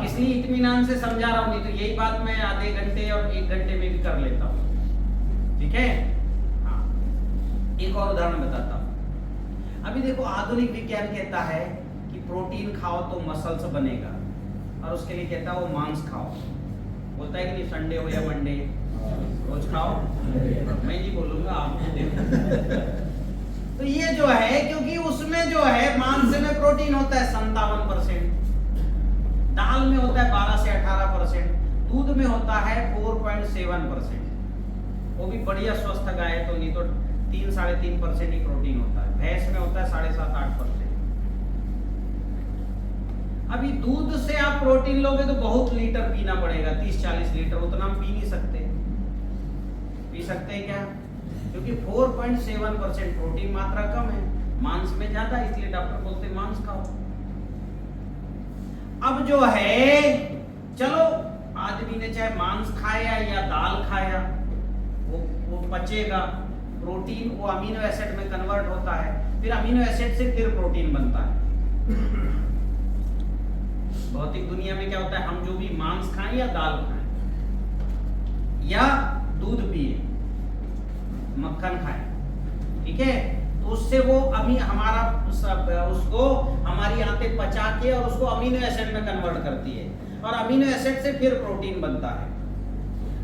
[SPEAKER 3] इसलिए इत्मीनान से समझा रहा हूँ, नहीं तो यही बात मैं आधे घंटे और 1 घंटे में भी कर लेता हूँ, ठीक है? हाँ, एक और उदाहरण बताता हूँ। अभी देखो, आधुनिक विज्ञान कहता है कि प्रोटीन खाओ तो मसल्स बनेगा, और उसके लिए कहता है वो मांस खाओ। बोलता है कि नहीं, संडे हो या मंडे रोज खाओ। मैं नहीं बोलूंगा, आप तो ये जो है, क्योंकि उसमें जो है मांस में प्रोटीन होता है 57%, दाल में होता है 12 से 18%, दूध में होता है 4.7%, वो भी बढ़िया स्वस्थ गाय तो, नहीं तो 3-3.5% ही प्रोटीन होता है। भैंस में होता है 7.5-8%। अभी दूध से आप प्रोटीन लोगे तो बहुत लीटर पीना पड़ेगा, 30-40 लीटर, उतना हम पी नहीं सकते। पी सकते हैं क्या? क्योंकि 4.7% प्रोटीन मात्रा कम है, मांस में ज्यादा, इसलिए डॉक्टर बोलते हैं मांस खाओ। अब जो है, चलो आदमी ने चाहे मांस खाया या दाल खाया, वो पचेगा, प्रोटीन वो अमीनो एसिड में कन्वर्ट होता है, फिर अमीनो एसिड से फिर प्रोटीन बनता है। भौतिक दुनिया में क्या होता है, हम जो भी मांस खाएं या दाल खाएं या दूध पिए, मक्खन खाएं, ठीक है, तो उससे वो अभी हमारा उसको हमारी आंतें पचा के और उसको अमीनो एसिड में कन्वर्ट करती है और अमीनो एसिड से फिर प्रोटीन बनता है।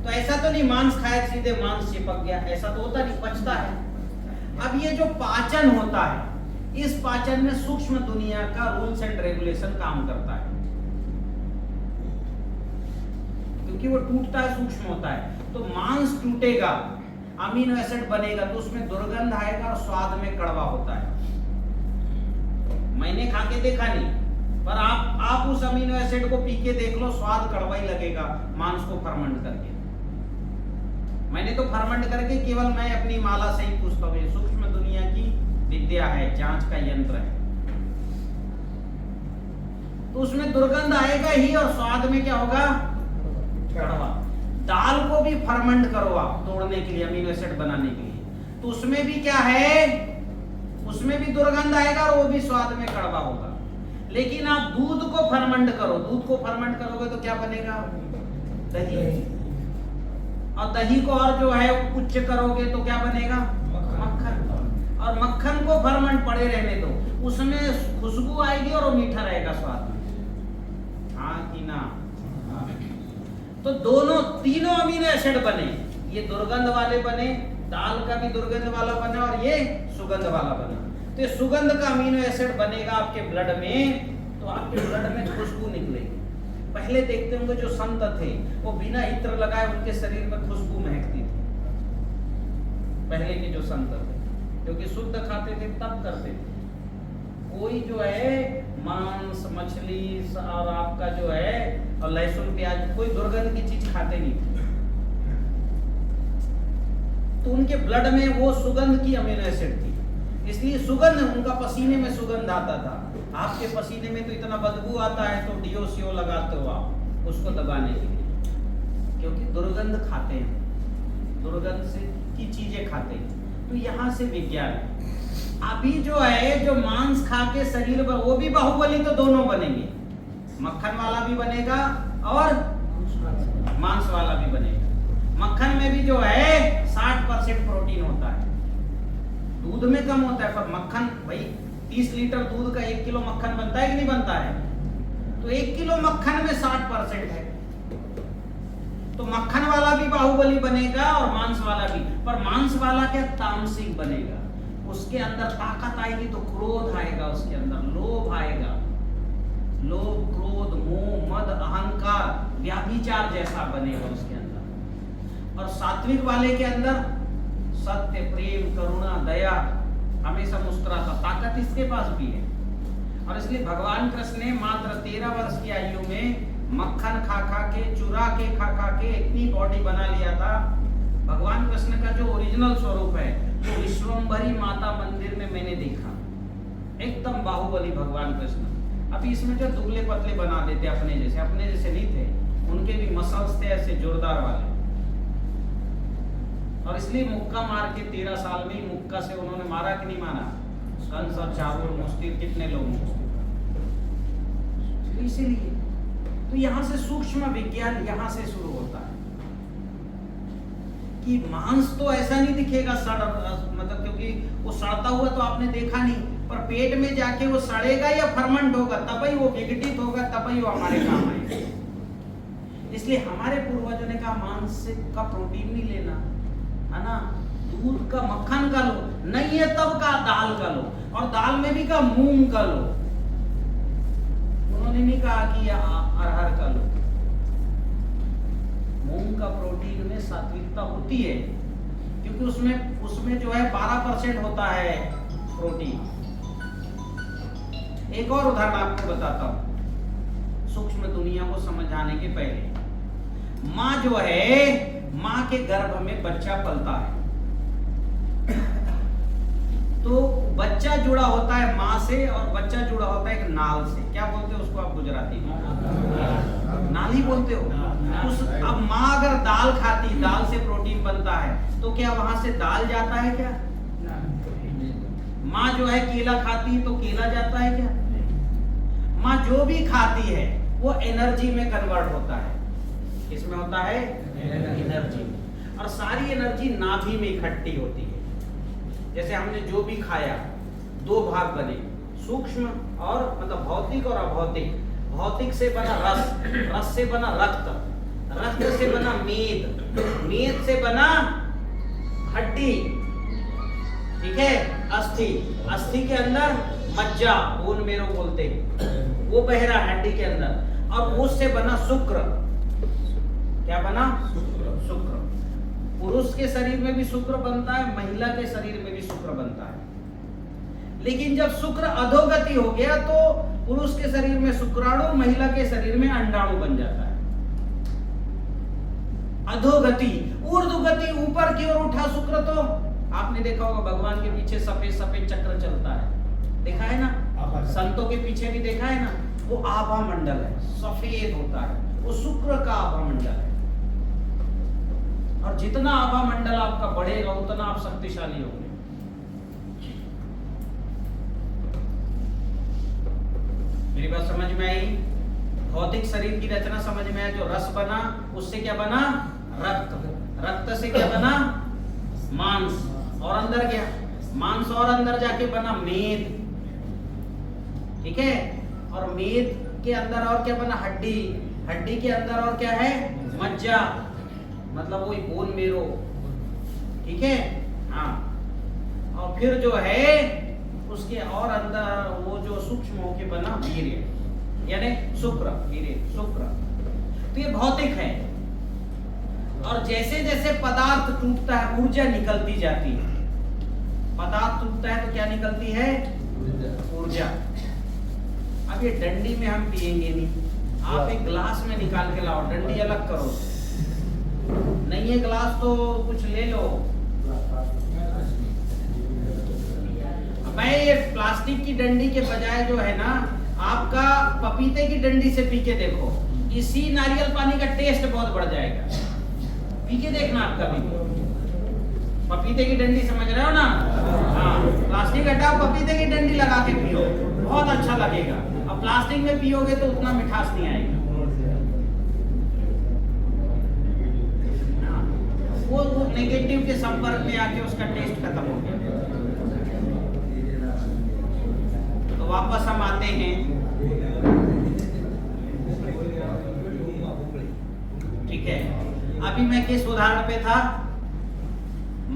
[SPEAKER 3] तो ऐसा तो नहीं मांस खाए सीधे मांस चिपक गया, ऐसा तो होता नहीं, पचता है। अब ये जो पाचन होता है, इस पाचन में सूक्ष्म दुनिया का रूल्स एंड रेगुलेशन काम करता है, क्योंकि वो टूटता है, सूक्ष्म होता है। तो मांस टूटेगा, अमीनो एसिड बनेगा, तो उसमें दुर्गंध आएगा और स्वाद में कड़वा होता है। मैंने खा के देखा नहीं, पर आप उस अमीनो एसिड को पी के देख लो, स्वाद कड़वा ही लगेगा मांस को फर्मेंट करके। मैंने तो फर्मेंट करके केवल मैं अपनी माला से ही पूछता हूँ, सूक्ष्म दुनिया की विद्या है, जांच का यंत्र है। तो उसमें दुर्गंध आएगा ही और स्वाद में क्या होगा, कड़वा। दाल को भी फर्मेंट करो आप तोड़ने के लिए, अमीनो एसिड बनाने के लिए, तो उसमें भी क्या है, उसमें भी दुर्गंध आएगा और वो भी स्वाद में कड़वा होगा। लेकिन आप दूध को फर्मेंट करो, दूध को फर्मेंट करोगे तो क्या बनेगा, दही। और दही को और जो है उच्च करोगे तो क्या बनेगा, मक्खन। और मक्खन को फर्मेंट पड़े रहने दो, उसमें खुशबू आएगी और वो मीठा रहेगा स्वाद में, हाँ कि ना। तो दोनों तीनों अमीनो एसिड बने, ये दुर्गंध वाले बने, दाल का भी दुर्गंध वाला बना और ये सुगंध वाला बना। तो ये सुगंध का अमीनो एसिड बनेगा आपके ब्लड में, तो आपके ब्लड में खुशबू निकलेगी। पहले देखते होंगे जो संत थे वो बिना इत्र लगाए उनके शरीर में खुशबू महकती थी, पहले के जो संत थे, क्योंकि शुद्ध खाते थे तब करते थे। कोई जो है मांस मछली और आपका जो है और लहसुन प्याज कोई दुर्गंध की चीज खाते नहीं थे, तो उनके ब्लड में वो सुगंध की अमीनो एसिड थी, इसलिए सुगंध, उनका पसीने में सुगंध आता था। आपके पसीने में तो इतना बदबू आता है तो डीओसीओ लगाते हो आप उसको दबाने के लिए, क्योंकि दुर्गंध खाते हैं, दुर्गंध से की चीजें खाते हैं। तो यहाँ से विज्ञान है। अभी जो है जो मांस खा के शरीर पर, वो भी बाहुबली तो दोनों बनेंगे, मक्खन वाला भी बनेगा और मांस वाला भी बनेगा। मक्खन में भी जो है 60% प्रोटीन होता है, दूध में कम होता है, पर मक्खन भाई 30 लीटर दूध का 1 किलो मक्खन बनता है कि नहीं बनता है, तो 1 किलो मक्खन में 60% है। तो मक्खन वाला भी बाहुबली बनेगा और मांस वाला भी, पर मांस वाला क्या तामसिक बनेगा, उसके अंदर ताकत आएगी तो क्रोध आएगा, उसके अंदर लोभ आएगा, लोभ क्रोध मोह मद अहंकार व्याभिचार जैसा बनेगा उसके अंदर। और सात्विक वाले के अंदर सत्य प्रेम करुणा दया, हमेशा मुस्कुराता, ताकत इसके पास भी है। और इसलिए भगवान कृष्ण ने मात्र 13 वर्ष की आयु में मक्खन खा खा के, चुरा के खा खा के इतनी बॉडी बना लिया था। भगवान कृष्ण का जो ओरिजिनल स्वरूप है वो विश्वम्भरी माता मंदिर में मैंने देखा, एकदम बाहुबली भगवान कृष्ण। अभी इसमें जो दुबले पतले बना देते अपने जैसे नहीं थे, उनके भी मसल्स थे ऐसे जोरदार वाले। और इसलिए मुक्का मार के 13 साल में ही मुक्का से उन्होंने मारा कि नहीं मारा, कंस और चावल मुस्तिर कितने लोगों को। तो इसीलिए तो यहाँ से सूक्ष्म विज्ञान यहाँ से शुरू होता है कि मांस तो ऐसा नहीं दिखेगा मतलब, क्योंकि वो सड़ता हुआ तो आपने देखा नहीं, पर पेट में जाके वो सड़ेगा या फर्मेंट होगा, तब ही वो विघटित होगा, तब ही वो हमारे काम आएगा। इसलिए हमारे पूर्वजों ने कहा मांस से का प्रोटीन नहीं लेना, है ना, दूध का मक्खन का लो, नहीं है तब का दाल का लो, और दाल में भी का मूंग का लो, उन्होंने नहीं कहा कि अरहर का लो। मूंग का प्रोटीन में सात्विकता होती है, क्योंकि उसमें जो है 12% होता है प्रोटीन। एक और उदाहरण आपको बताता हूं सूक्ष्म दुनिया को समझाने के पहले। माँ जो है, माँ के गर्भ में बच्चा पलता है, तो बच्चा जुड़ा होता है माँ से और बच्चा जुड़ा होता है एक नाल से। क्या बोलते हो उसको आप गुजराती में? नाल ही बोलते हो। अब माँ अगर दाल खाती, दाल से प्रोटीन बनता है, तो क्या वहां से दाल जाता है क्या? माँ जो है केला खाती है तो केला जाता है क्या? माँ जो भी खाती है वो एनर्जी में कन्वर्ट होता है। किसमें होता है? एनर्जी। और सारी एनर्जी नाभि में इकट्ठी होती है। जैसे हमने जो भी खाया, दो भाग बने, सूक्ष्म और मतलब भौतिक और अभौतिक। भौतिक से बना रस, रस से बना रक्त, रक्त से बना मेद, मेद से बना हड्डी, ठीक है, अस्थि, अस्थि के अंदर मज्जा, बोन मेरो बोलते हैं, वो बह रहा हड्डी के अंदर, और उससे बना शुक्र। क्या बना? शुक्र। पुरुष के शरीर में भी शुक्र बनता है, महिला के शरीर में भी शुक्र बनता है। लेकिन जब शुक्र अधोगति हो गया तो पुरुष के शरीर में शुक्राणु, महिला के शरीर में अंडाणु बन जाता है। अधोगति। ऊर्ध्वगति, ऊपर की ओर उठा शुक्र, तो आपने देखा होगा भगवान के पीछे सफेद सफेद चक्र चलता है, देखा है ना? संतों के पीछे भी देखा है ना? वो आभा मंडल है, सफेद होता है, वो शुक्र का आभा मंडल है। और जितना आभा मंडल आपका बढ़ेगा उतना आप शक्तिशाली होंगे। मेरी बात समझ में आई? भौतिक शरीर की रचना समझ में आया? जो रस बना उससे क्या बना? रक्त, रक्त से क्या बना? मांस, और अंदर गया मांस, और अंदर जाके बना मेद, ठीक है, और मेद के अंदर और क्या बना? हड्डी, हड्डी के अंदर और क्या है? मज्जा, मतलब वही बोन मेरो, ठीक है, हाँ। और फिर जो है उसके और अंदर वो जो सूक्ष्म होके बना वीर्य, यानी शुक्र, वीर्य, शुक्र। तो ये भौतिक है। और जैसे जैसे पदार्थ टूटता है ऊर्जा निकलती जाती है। पदार्थ टूटता है तो क्या निकलती है? ऊर्जा। अब ये डंडी में हम पिएंगे नहीं, आप एक ग्लास में निकाल के लाओ, डंडी अलग करो। नहीं है ग्लास तो कुछ ले लो। मैं ये प्लास्टिक की डंडी के बजाय जो है ना, आपका पपीते की डंडी से पी के देखो, इसी नारियल पानी का टेस्ट बहुत बढ़ जाएगा। पी के देखना आप कभी। पपीते की डंडी समझ रहे हो ना? हाँ, प्लास्टिक हटाओ, पपीते की डंडी लगा के पियो, बहुत अच्छा लगेगा। अब प्लास्टिक में पियोगे तो उतना मिठास नहीं आएगा। वो नेगेटिव के संपर्क में आके उसका टेस्ट खत्म हो गया। तो वापस हम आते हैं, ठीक है। अभी मैं किस उदाहरण पे था?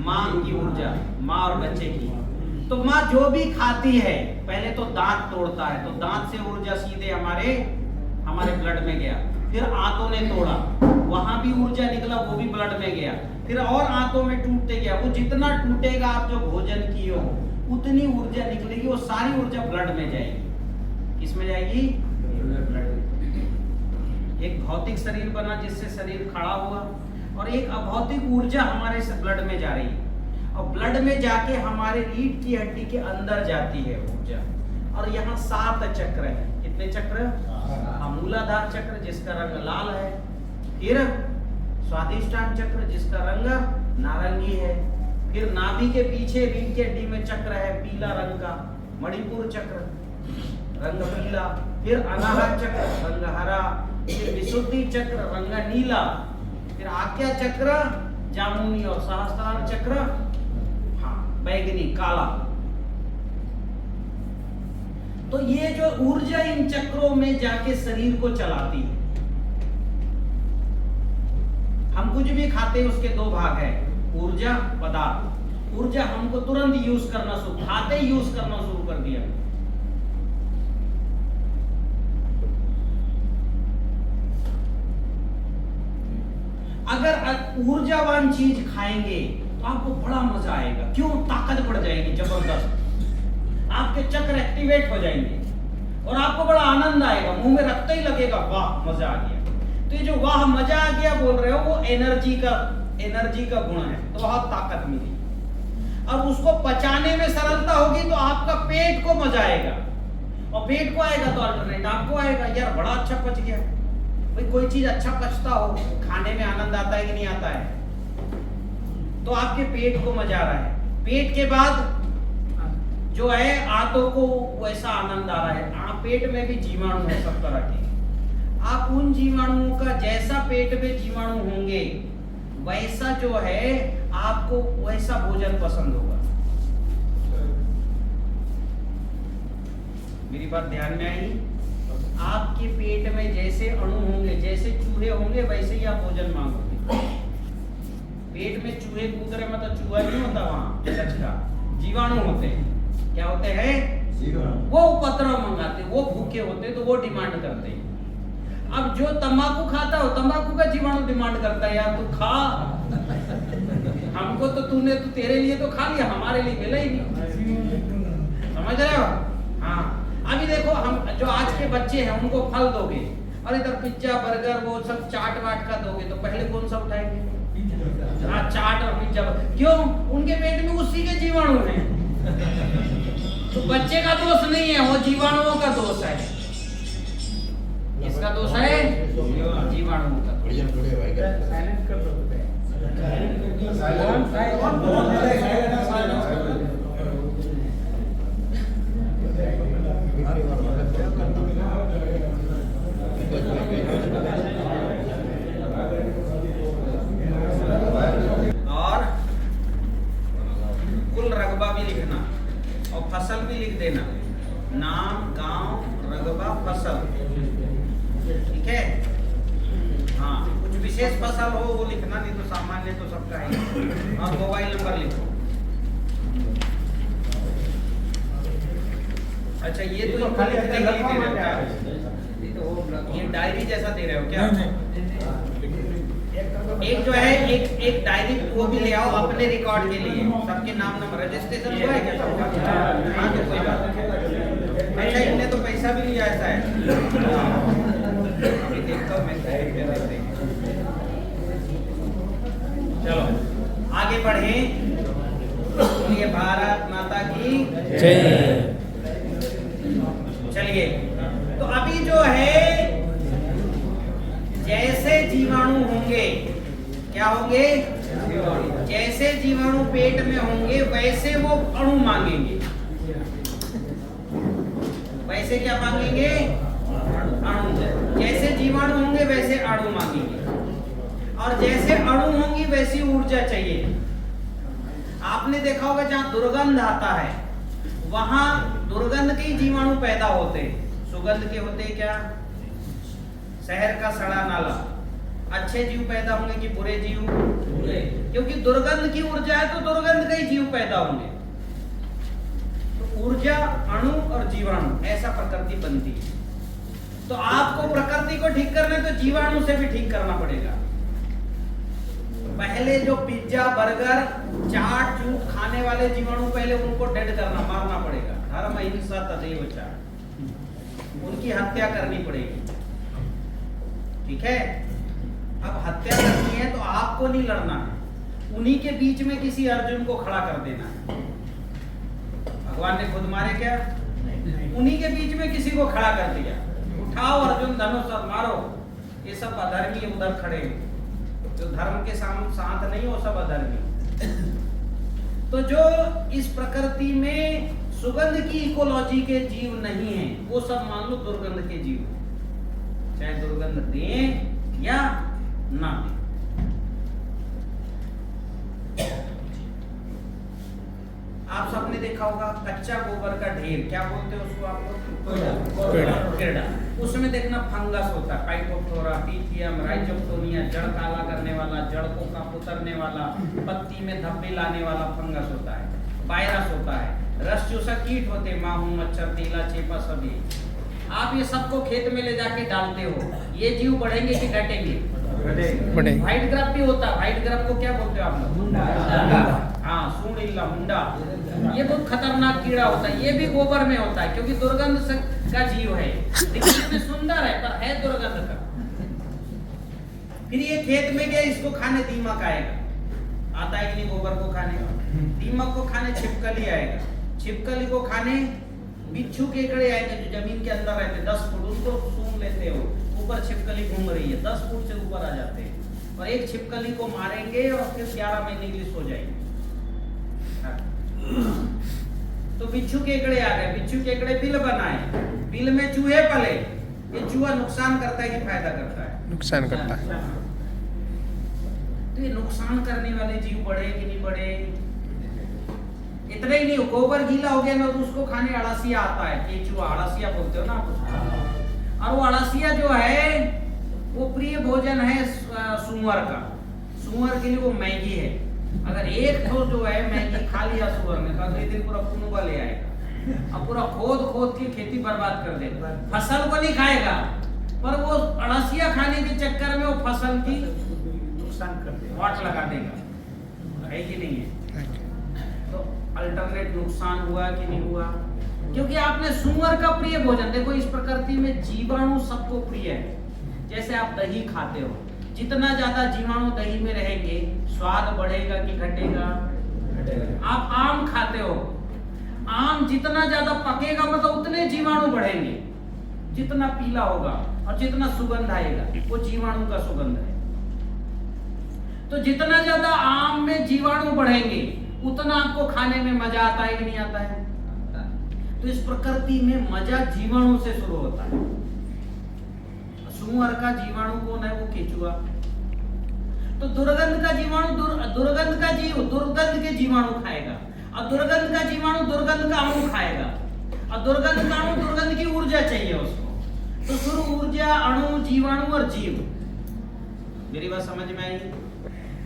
[SPEAKER 3] मां की ऊर्जा, मां और बच्चे की। तो मां जो भी खाती है पहले तो दांत तोड़ता है, तो दांत से ऊर्जा सीधे हमारे ब्लड में गया। फिर आंतों ने तोड़ा, वहां भी ऊर्जा निकला, वो भी ब्लड में गया। फिर और आंतों में टूटते गया, वो जितना टूटेगा आप जो भोजन किए हो उतनी ऊर्जा निकलेगी, वो सारी ऊर्जा ब्लड में जाएगी। किसमें जाएगी? एक भौतिक शरीर बना जिससे शरीर खड़ा हुआ, और एक अभौतिक ऊर्जा हमारे से ब्लड में जा रही है, और ब्लड में जाके हमारे रीढ़ की हड्डी के अंदर जाती है ऊर्जा। और यहाँ 7 चक्र है। कितने चक्र? मूलाधार चक्र जिसका रंग लाल है, फिर स्वादिष्टान चक्र जिसका रंग नारंगी है, फिर नाभि के पीछे रीढ़ की हड्डी में चक्र है पीला रंग का, मणिपुर चक्र रंग पीला, फिर अनाहत चक्र रंग हरा, फिर विशुद्धि चक्र रंग नीला, फिर आज्ञा चक्र जामुनी, और सहस्त्रार चक्र हाँ बैगनी काला। तो ये जो ऊर्जा इन चक्रों में जाके शरीर को चलाती है। हम कुछ भी खाते हैं उसके 2 भाग है, ऊर्जा, पदार्थ। ऊर्जा हमको तुरंत यूज करना शुरू, खाते ही यूज करना शुरू कर दिया। अगर ऊर्जावान चीज खाएंगे तो आपको बड़ा मजा आएगा। क्यों? ताकत बढ़ जाएगी जबरदस्त, आपके चक्र एक्टिवेट हो जाएंगे और आपको बड़ा आनंद आएगा, मुंह में रखते ही लगेगा वाह मजा आ गया। तो ये जो वाह मजा आ गया बोल रहे हो वो एनर्जी का गुण है, तो बहुत ताकत मिली। अब उसको पचाने में सरलता होगी तो आपका पेट को मजा आएगा, और पेट को आएगा तो अल्टरनेट आपको आएगा, यार बड़ा अच्छा पच गया। भाई कोई चीज अच्छा पचता हो, खाने में आनंद आता है कि नहीं आता है? तो आपके पेट को मजा आ रहा है। पेट के बाद जो है आंतों को वैसा आनंद आ रहा है, आंख पेट में भी जीवाणु है सब तरह के। आप उन जीवाणुओं का जैसा पेट में जीवाणु होंगे वैसा जो है आपको वैसा भोजन पसंद होगा। मेरी बात ध्यान में आई? आपके पेट में जैसे अणु होंगे, जैसे चूहे होंगे, वैसे ही आप भोजन मांगोगे। पेट में चूहे कूद रहे, मतलब चूहा नहीं होता वहां, अच्छा जीवाणु होते हैं। क्या होते हैं? वो उपद्रव मंगाते, वो भूखे होते तो वो डिमांड करते हैं। अब जो तंबाकू खाता हो, तंबाकू का जीवाणु डिमांड करता है यार तू खा, हमको तो तूने तो तेरे लिए तो खा लिया, हमारे लिए मिला ही नहीं। समझ रहे हो? हाँ, अभी देखो हम जो आज के बच्चे हैं उनको फल दोगे और इधर पिज्जा बर्गर वो सब चाट वाट का दोगे तो पहले कौन सा उठाएंगे? हाँ, चाट और पिज्जा। क्यों? उनके पेट में उसी के जीवाणु हैं। तो बच्चे का दोष नहीं है, वो जीवाणुओं का दोष है। इसका दोष है जीवाणुओं का। और कुल रकबा भी लिखना और फसल भी लिख देना, नाम, गांव, रकबा, फसल। ठीक है? हाँ, कुछ विशेष फसल हो वो लिखना, नहीं तो सामान्य तो सबका है। और मोबाइल नंबर लिखो। अच्छा, ये तो इनको लिखने के लिए दे रहे हो क्या? ये डायरी जैसा दे रहे हो क्या? एक जो है एक डायरी वो भी ले आओ अपने रिकॉर्ड के लिए, सबके नाम नंबर। रजिस्ट्रेशन हुआ है क्या सबका? हाँ, तो कोई बात नहीं। अच्छा, इनने तो पैसा भी लिया, ऐसा है? अभी देखता हूँ मैं। चलो आगे बढ़े। बोलिए भारत माता की
[SPEAKER 2] जय।
[SPEAKER 3] चलिए, तो अभी जो है जैसे जीवाणु होंगे, क्या होंगे? जैसे जीवाणु पेट में होंगे वैसे वो अणु मांगेंगे। वैसे क्या मांगेंगे? अणु। जैसे जीवाणु होंगे वैसे अणु मांगेंगे, और जैसे अणु होंगी वैसी ऊर्जा चाहिए। आपने देखा होगा जहां दुर्गंध आता है वहां दुर्गंध के जीवाणु पैदा होते हैं, सुगंध के होते हैं क्या? शहर का सड़ा नाला। अच्छे जीव पैदा होंगे कि बुरे जीव? बुरे। क्योंकि दुर्गंध की ऊर्जा है तो दुर्गंध के ही जीव पैदा होंगे। तो ऊर्जा, अणु और जीवाणु, ऐसा प्रकृति बनती है। तो आपको प्रकृति को ठीक करना है तो जीवाणु से भी ठीक करना पड़ेगा। पहले जो पिज्जा बर्गर चाट चूट खाने वाले जीवाणु, पहले उनको डेड करना, मारना पड़ेगा। धर्म अहिंसा तदेव चाट, उनकी हत्या करनी पड़ेगी। ठीक है? अब हत्या करनी है तो आपको नहीं लड़ना है, उन्हीं के बीच में किसी अर्जुन को खड़ा कर देना है। भगवान ने खुद मारे क्या? उन्हीं के बीच में किसी को खड़ा कर दिया। उठाओ अर्जुन धनुष और मारो। ये सब अधर्मी उधर खड़े हैं, जो धर्म के साथ नहीं हो, सब अधर्मी। तो जो इस प्रकृति में सुगंध की इकोलॉजी के जीव नहीं है, वो सब मान लो दुर्गंध के जीव, चाहे दुर्गंध दें या ना दें। आप सबने देखा होगा कच्चा गोबर का ढेर, क्या बोलते हैं उसको आप लोग? किरड़ा। उसमें देखना फंगस होता है, पाइकोफ्लोरा, पीथियम, राइजोप्टोनिया, जड़ काला करने वाला, जड़ को कप उतरने वाला, पत्ती में धब्बे लाने वाला फंगस होता है, वायरस होता है, रस चूसक कीट होते, माहू, मच्छर, तीला, चेपा, सभी। आप ये सबको खेत में ले जाके डालते हो, ये जीव बढ़ेंगे कि घटेंगे? बढ़ेंगे। व्हाइट ग्राफ भी होता है, व्हाइट ग्राफ को क्या बोलते हो आप लोग? हाँ, सूंडिल्ला, मुंडा। ये बहुत खतरनाक कीड़ा होता है, ये भी गोबर में होता है क्योंकि दुर्गंध का जीव है, दिखने में सुंदर है पर है दुर्गंध का। फिर ये खेत में गया, इसको खाने दीमक आएगा, आता है कि नहीं गोबर को खाने? दीमक को खाने छिपकली आएगा, छिपकली को खाने बिच्छू केकड़े आएंगे जो जमीन के अंदर रहते 10 फुट, उनको सूंघ लेते हो, ऊपर छिपकली घूम रही है, 10 फुट से ऊपर आ जाते हैं, और एक छिपकली को मारेंगे और फिर 11 महीने के लिए सो जाएंगे। तो बिच्छू केकड़े आ गए, बिच्छू केकड़े बिल बनाए, बिल में चूहे पले। ये चूहा नुकसान करता है कि फायदा करता है?
[SPEAKER 5] नुकसान करता है।
[SPEAKER 3] तो ये नुकसान करने वाले जीव बढ़े कि नहीं बढ़े? इतना ही नहीं, गोबर गीला हो गया ना तो उसको खाने अड़ासिया आता है, केचुआ अड़ासिया बोलते हो ना आप उसको। और वो अड़ासिया जो है वो प्रिय भोजन है सुअर का। सुअर के लिए वो मैगी है। अगर एक तो जो है मैगी खा लिया सुअर ने तो अगले दिन पूरा पुनवा ले आएगा, अब पूरा खोद के खेती बर्बाद कर देगा। फसल को नहीं खाएगा पर वो अड़ासिया खाने के चक्कर में वो फसल की
[SPEAKER 1] नुकसान कर दे,
[SPEAKER 3] वाट लगा देगा, है कि नहीं है? तो अल्टरनेट नुकसान हुआ कि नहीं हुआ? क्योंकि आपने सुअर का प्रिय भोजन, देखो इस प्रकृति में जीवाणु सबको प्रिय है। जैसे आप दही खाते हो, जितना ज्यादा जीवाणु दही में रहेंगे स्वाद बढ़ेगा कि घटेगा? आप आम खाते हो, आम जितना ज्यादा पकेगा मतलब उतने जीवाणु बढ़ेंगे, जितना पीला होगा और जितना सुगंध आएगा वो जीवाणु का सुगंध है। तो जितना ज्यादा आम में जीवाणु बढ़ेंगे उतना आपको खाने में मजा आता है कि नहीं आता है? तो इस प्रकृति में मजा जीवाणु से शुरू होता है। सुअर का जीवाणु कौन है? वो केचुआ। तो दुर्गंध का जीवाणु दुर्गंध का जीव दुर्गंध के जीवाणु खाएगा, और दुर्गंध का जीवाणु दुर्गंध का अणु खाएगा, और दुर्गंध का अणु दुर्गंध की ऊर्जा चाहिए उसको। तो शुरू ऊर्जा, अणु, जीवाणु और जीव। मेरी बात समझ में आई?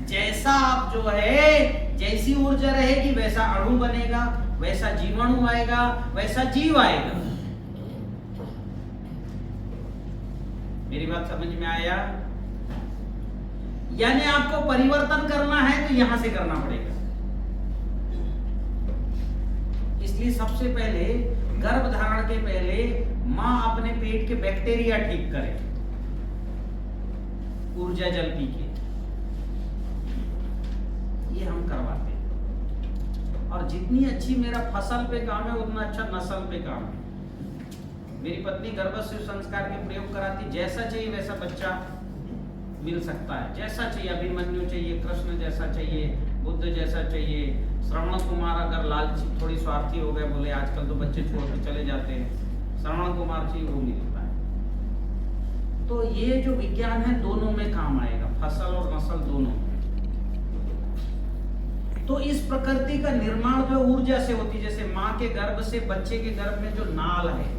[SPEAKER 3] जैसा आप जो है, जैसी ऊर्जा रहेगी वैसा अणु बनेगा, वैसा जीवाणु आएगा, वैसा जीव आएगा। मेरी बात समझ में आया? यानी आपको परिवर्तन करना है तो यहां से करना पड़ेगा। इसलिए सबसे पहले गर्भ धारण के पहले मां अपने पेट के बैक्टीरिया ठीक करे, ऊर्जा जल पी के, ये हम करवाते हैं। और जितनी अच्छी मेरा फसल पे काम है उतना अच्छा नस्ल पे काम है। मेरी पत्नी गर्भस्थ संस्कार के प्रयोग कराती, जैसा चाहिए वैसा बच्चा मिल सकता है, जैसा चाहिए। अभिमन्यु चाहिए, कृष्ण जैसा चाहिए, बुद्ध जैसा चाहिए। श्रवण कुमार अगर लालची थोड़ी स्वार्थी हो गए, बोले आजकल तो बच्चे छोड़ के चले जाते हैं, श्रवण कुमार चाहिए, वो मिलता है। तो ये जो विज्ञान है दोनों में काम आएगा, फसल और नस्ल दोनों। तो इस प्रकृति का निर्माण जो ऊर्जा से होती है, जैसे माँ के गर्भ से बच्चे के गर्भ में जो नाल है,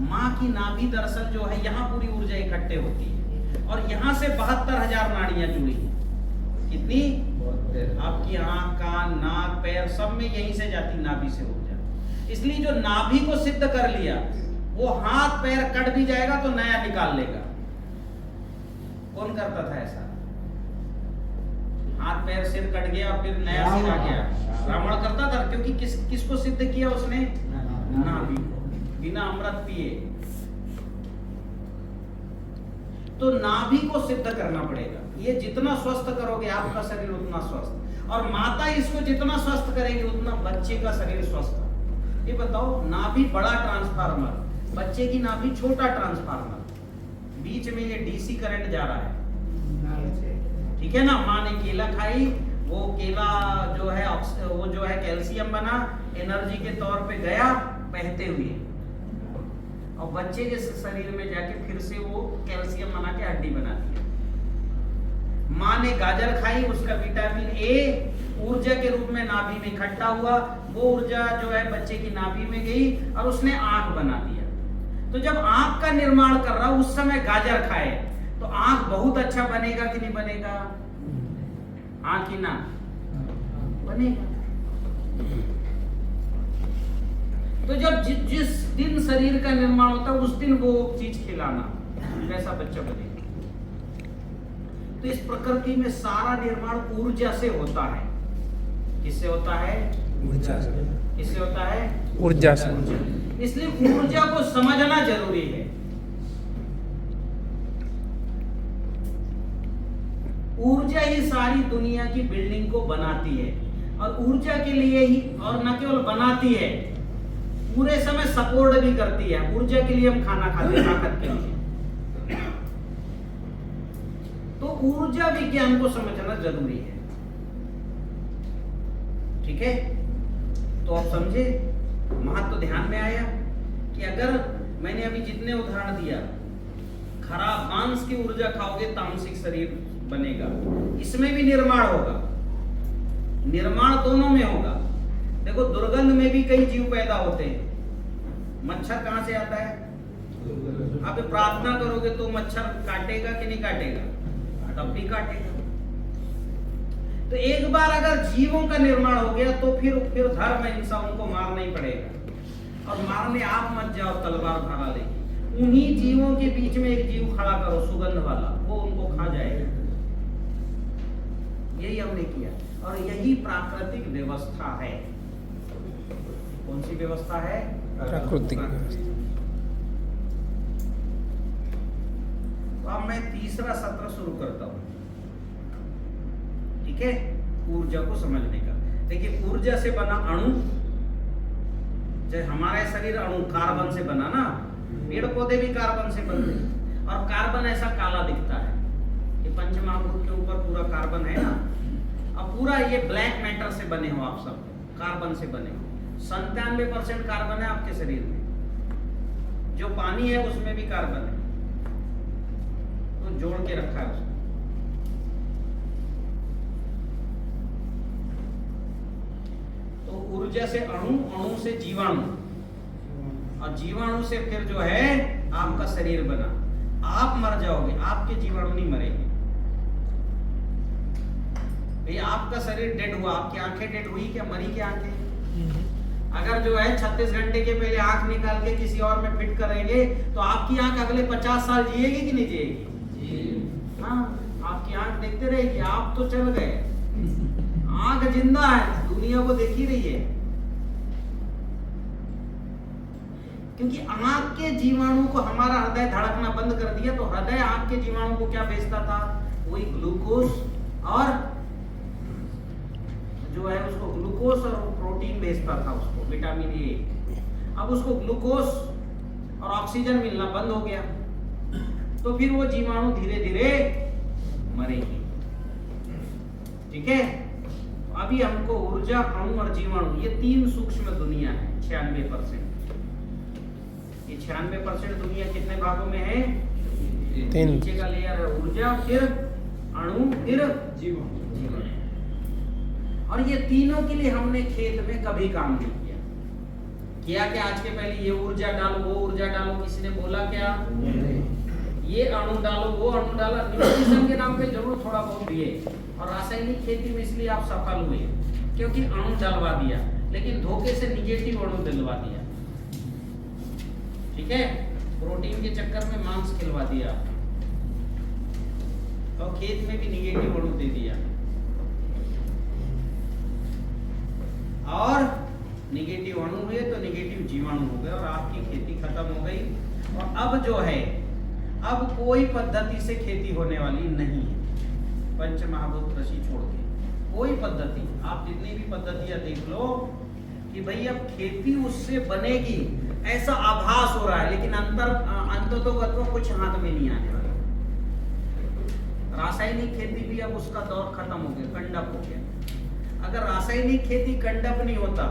[SPEAKER 3] माँ की नाभि दरअसल जो है यहाँ पूरी ऊर्जा इकट्ठे होती है, और यहाँ से 72,000 नाड़ियां जुड़ी। कितनी? आपकी आंख, कान, नाक, पैर सब में यहीं से जाती नाभि से ऊर्जा। इसलिए जो नाभि को सिद्ध कर लिया वो हाथ पैर कट भी जाएगा तो नया निकाल लेगा। कौन करता था ऐसा? हाथ पैर सिर कट गया फिर नया सिर आ गया, रावण करता था। क्योंकि किसको सिद्ध किया उसने? नाभि को, बिना अमृत पिए। तो नाभि को सिद्ध करना पड़ेगा। ये जितना स्वस्थ करोगे आपका शरीर उतना स्वस्थ, और माता इसको जितना स्वस्थ करेगी उतना बच्चे का शरीर स्वस्थ। ये बताओ, नाभि बड़ा ट्रांसफार्मर, बच्चे की नाभि छोटा ट्रांसफार्मर, बीच में ये डीसी करंट जा रहा है, ठीक है ना? माँ ने केला खाई, वो केला जो है वो जो है कैल्शियम बना, एनर्जी के तौर पे गया बहते हुए, और बच्चे के शरीर में जाके फिर से वो कैल्शियम बना के हड्डी बना दी। माँ ने गाजर खाई, उसका विटामिन ए ऊर्जा के रूप में नाभि में इकट्ठा हुआ, वो ऊर्जा जो है बच्चे की नाभि में गई और उसने आंख बना दिया। तो जब आंख का निर्माण कर रहा उस समय गाजर खाए तो आंख बहुत अच्छा बनेगा कि नहीं बनेगा? आंख ही ना बनेगा। तो जब जिस दिन शरीर का निर्माण होता है उस दिन वो चीज खिलाना, वैसा बच्चा बनेगा। तो इस प्रकृति में सारा निर्माण ऊर्जा से होता है। किससे होता है?
[SPEAKER 5] ऊर्जा से।
[SPEAKER 3] किससे होता है?
[SPEAKER 5] ऊर्जा से।
[SPEAKER 3] इसलिए ऊर्जा को समझना जरूरी है। ऊर्जा ही सारी दुनिया की बिल्डिंग को बनाती है, और ऊर्जा के लिए ही, और न केवल बनाती है, पूरे समय सपोर्ट भी करती है। ऊर्जा के लिए हम खाना खाते हैं, ताकत के लिए। तो ऊर्जा विज्ञान को समझना जरूरी है, ठीक है? तो आप समझे? महत्व ध्यान में आया कि अगर मैंने अभी जितने उदाहरण दिया, खराब मांस की ऊर्जा खाओगे तामसिक शरीर बनेगा, इसमें भी निर्माण होगा, निर्माण दोनों में होगा। देखो दुर्गंध में भी कई जीव पैदा होते हैं। मच्छर कहां से आता है? आप प्रार्थना करोगे तो मच्छर काटेगा कि नहीं काटेगा? तब भी काटेगा। तो एक बार अगर जीवों का निर्माण हो गया तो फिर धर्म हिंसा उनको मारना ही पड़ेगा। और मारने आप मत जाओ तलवार धारा लेके, उन्हीं जीवों के बीच में एक जीव खड़ा करो सुगंध वाला, वो उनको खा जाएगा। यही हमने किया और यही प्राकृतिक व्यवस्था है। कौन सी व्यवस्था है?
[SPEAKER 5] प्राकृतिक व्यवस्था।
[SPEAKER 3] तो अब मैं तीसरा सत्र शुरू करता हूं, ठीक है, ऊर्जा को समझने का। देखिए ऊर्जा से बना अणु, जैसे हमारा शरीर अणु कार्बन से बना ना, पेड़ पौधे भी कार्बन से बनते हैं और कार्बन ऐसा काला दिखता है। ये पंचमहाभूत के ऊपर पूरा कार्बन है ना। अब पूरा ये ब्लैक मैटर से बने हो आप सब, कार्बन से बने हो। 97% कार्बन है आपके शरीर में, जो पानी है उसमें भी कार्बन है, तो जोड़ के रखा है उसको। तो ऊर्जा से अणु, अणु से जीवाणु, और जीवाणु से फिर जो है आपका शरीर बना। आप मर जाओगे, आपके जीवाणु नहीं मरेंगे। भैया आपका शरीर डेड हुआ, आपकी आंखें डेड हुई क्या? मरी क्या आंखें? अगर जो है 36 घंटे के पहले आंख निकाल के किसी और में फिट करेंगे तो आपकी आंख अगले 50 साल जिएगी कि नहीं जिएगी? हाँ, आपकी आंख देखते रहेगी। आप तो चल गए, आंख जिंदा है, दुनिया को देख ही रही है। क्योंकि आंख के जीवाणु को हमारा हृदय धड़कना बंद कर दिया, तो हृदय आंख के जीवाणु को क्या भेजता था? वही ग्लूकोज और जो है उसको ग्लूकोज और प्रोटीन भेजता था, उसको विटामिन ए। अब उसको ग्लूकोज और ऑक्सीजन मिलना बंद हो गया, तो फिर वो जीवाणु धीरे धीरे मरेगी। ठीक है, अभी हमको ऊर्जा, अणु और जीवाणु, ये 3 सूक्ष्म दुनिया है। 96%। ये 96% दुनिया कितने भागों में है?
[SPEAKER 5] 3।
[SPEAKER 3] नीचे का लेयर है ऊर्जा, फिर अणु, फिर जीवाणु। और ये तीनों के लिए हमने खेत में कभी काम नहीं किया कि आज के पहले ये ऊर्जा डालो, वो ऊर्जा डालो, किसी ने बोला क्या? ये अणु डालो, वो अणु डाला। न्यूट्रिशन के नाम पे जरूर थोड़ा बहुत दिए, और रासायनिक खेती में इसलिए आप सफल हुए क्योंकि अणु डलवा दिया, लेकिन धोखे से निगेटिव अणु डलवा दिया। ठीक है, प्रोटीन के चक्कर में मांस खिलवा दिया और खेत में भी निगेटिव अणु दे दिया, और निगेटिव अणु हुए तो निगेटिव जीवाणु हो गए और आपकी खेती खत्म हो गई। और अब जो है, अब कोई पद्धति से खेती होने वाली नहीं है, पंचमहाभूत कृषि छोड़ के कोई पद्धति। आप जितनी भी पद्धतियां देख लो कि भाई अब खेती उससे बनेगी, ऐसा आभास हो रहा है, लेकिन अंततोगत्वा कुछ हाथ में नहीं आने वाला। रासायनिक खेती भी अब उसका दौर खत्म हो गया, कंडप हो गया। अगर रासायनिक खेती कंडप नहीं होता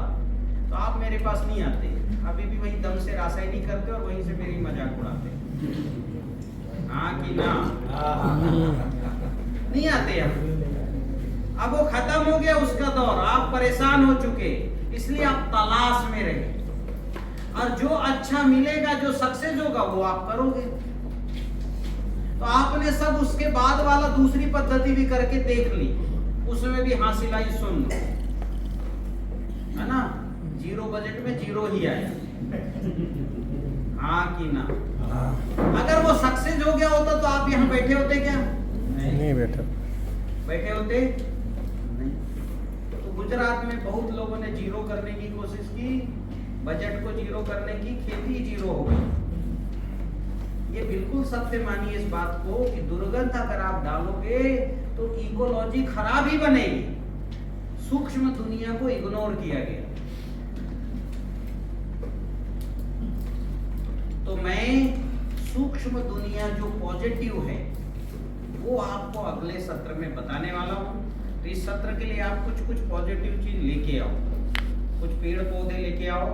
[SPEAKER 3] तो आप मेरे पास नहीं आते। अभी भी वही दम से रासायनिक करते और वहीं से मेरी मजाक उड़ाते। हाँ कि ना? नहीं आते अब वो खत्म हो गया उसका दौर। आप परेशान हो चुके, इसलिए आप तलाश में रहे, और जो अच्छा मिलेगा, जो सक्सेस होगा, वो आप करोगे। तो आपने सब उसके बाद वाला दूसरी पद्धति भी करके देख ली, उसमें भी हासिल आई, सुन लो, है ना? 0 बजट में 0 ही आया। हाँ कि ना? अगर वो सक्सेस हो गया होता तो आप यहाँ बैठे होते क्या?
[SPEAKER 5] नहीं बैठे
[SPEAKER 3] होते नहीं। तो गुजरात में बहुत लोगों ने 0 करने की कोशिश की, बजट को 0 करने की, खेती 0 हो गई। ये बिल्कुल सत्य मानिए इस बात को कि दुर्गंध अगर आप डालोगे तो इकोलॉजी खराब ही बनेगी। सूक्ष्म दुनिया को इग्नोर किया गया। तो मैं सूक्ष्म दुनिया जो पॉजिटिव है वो आपको अगले सत्र में बताने वाला हूँ। तो इस सत्र के लिए आप कुछ पॉजिटिव चीज लेके आओ, कुछ पेड़ पौधे लेके आओ,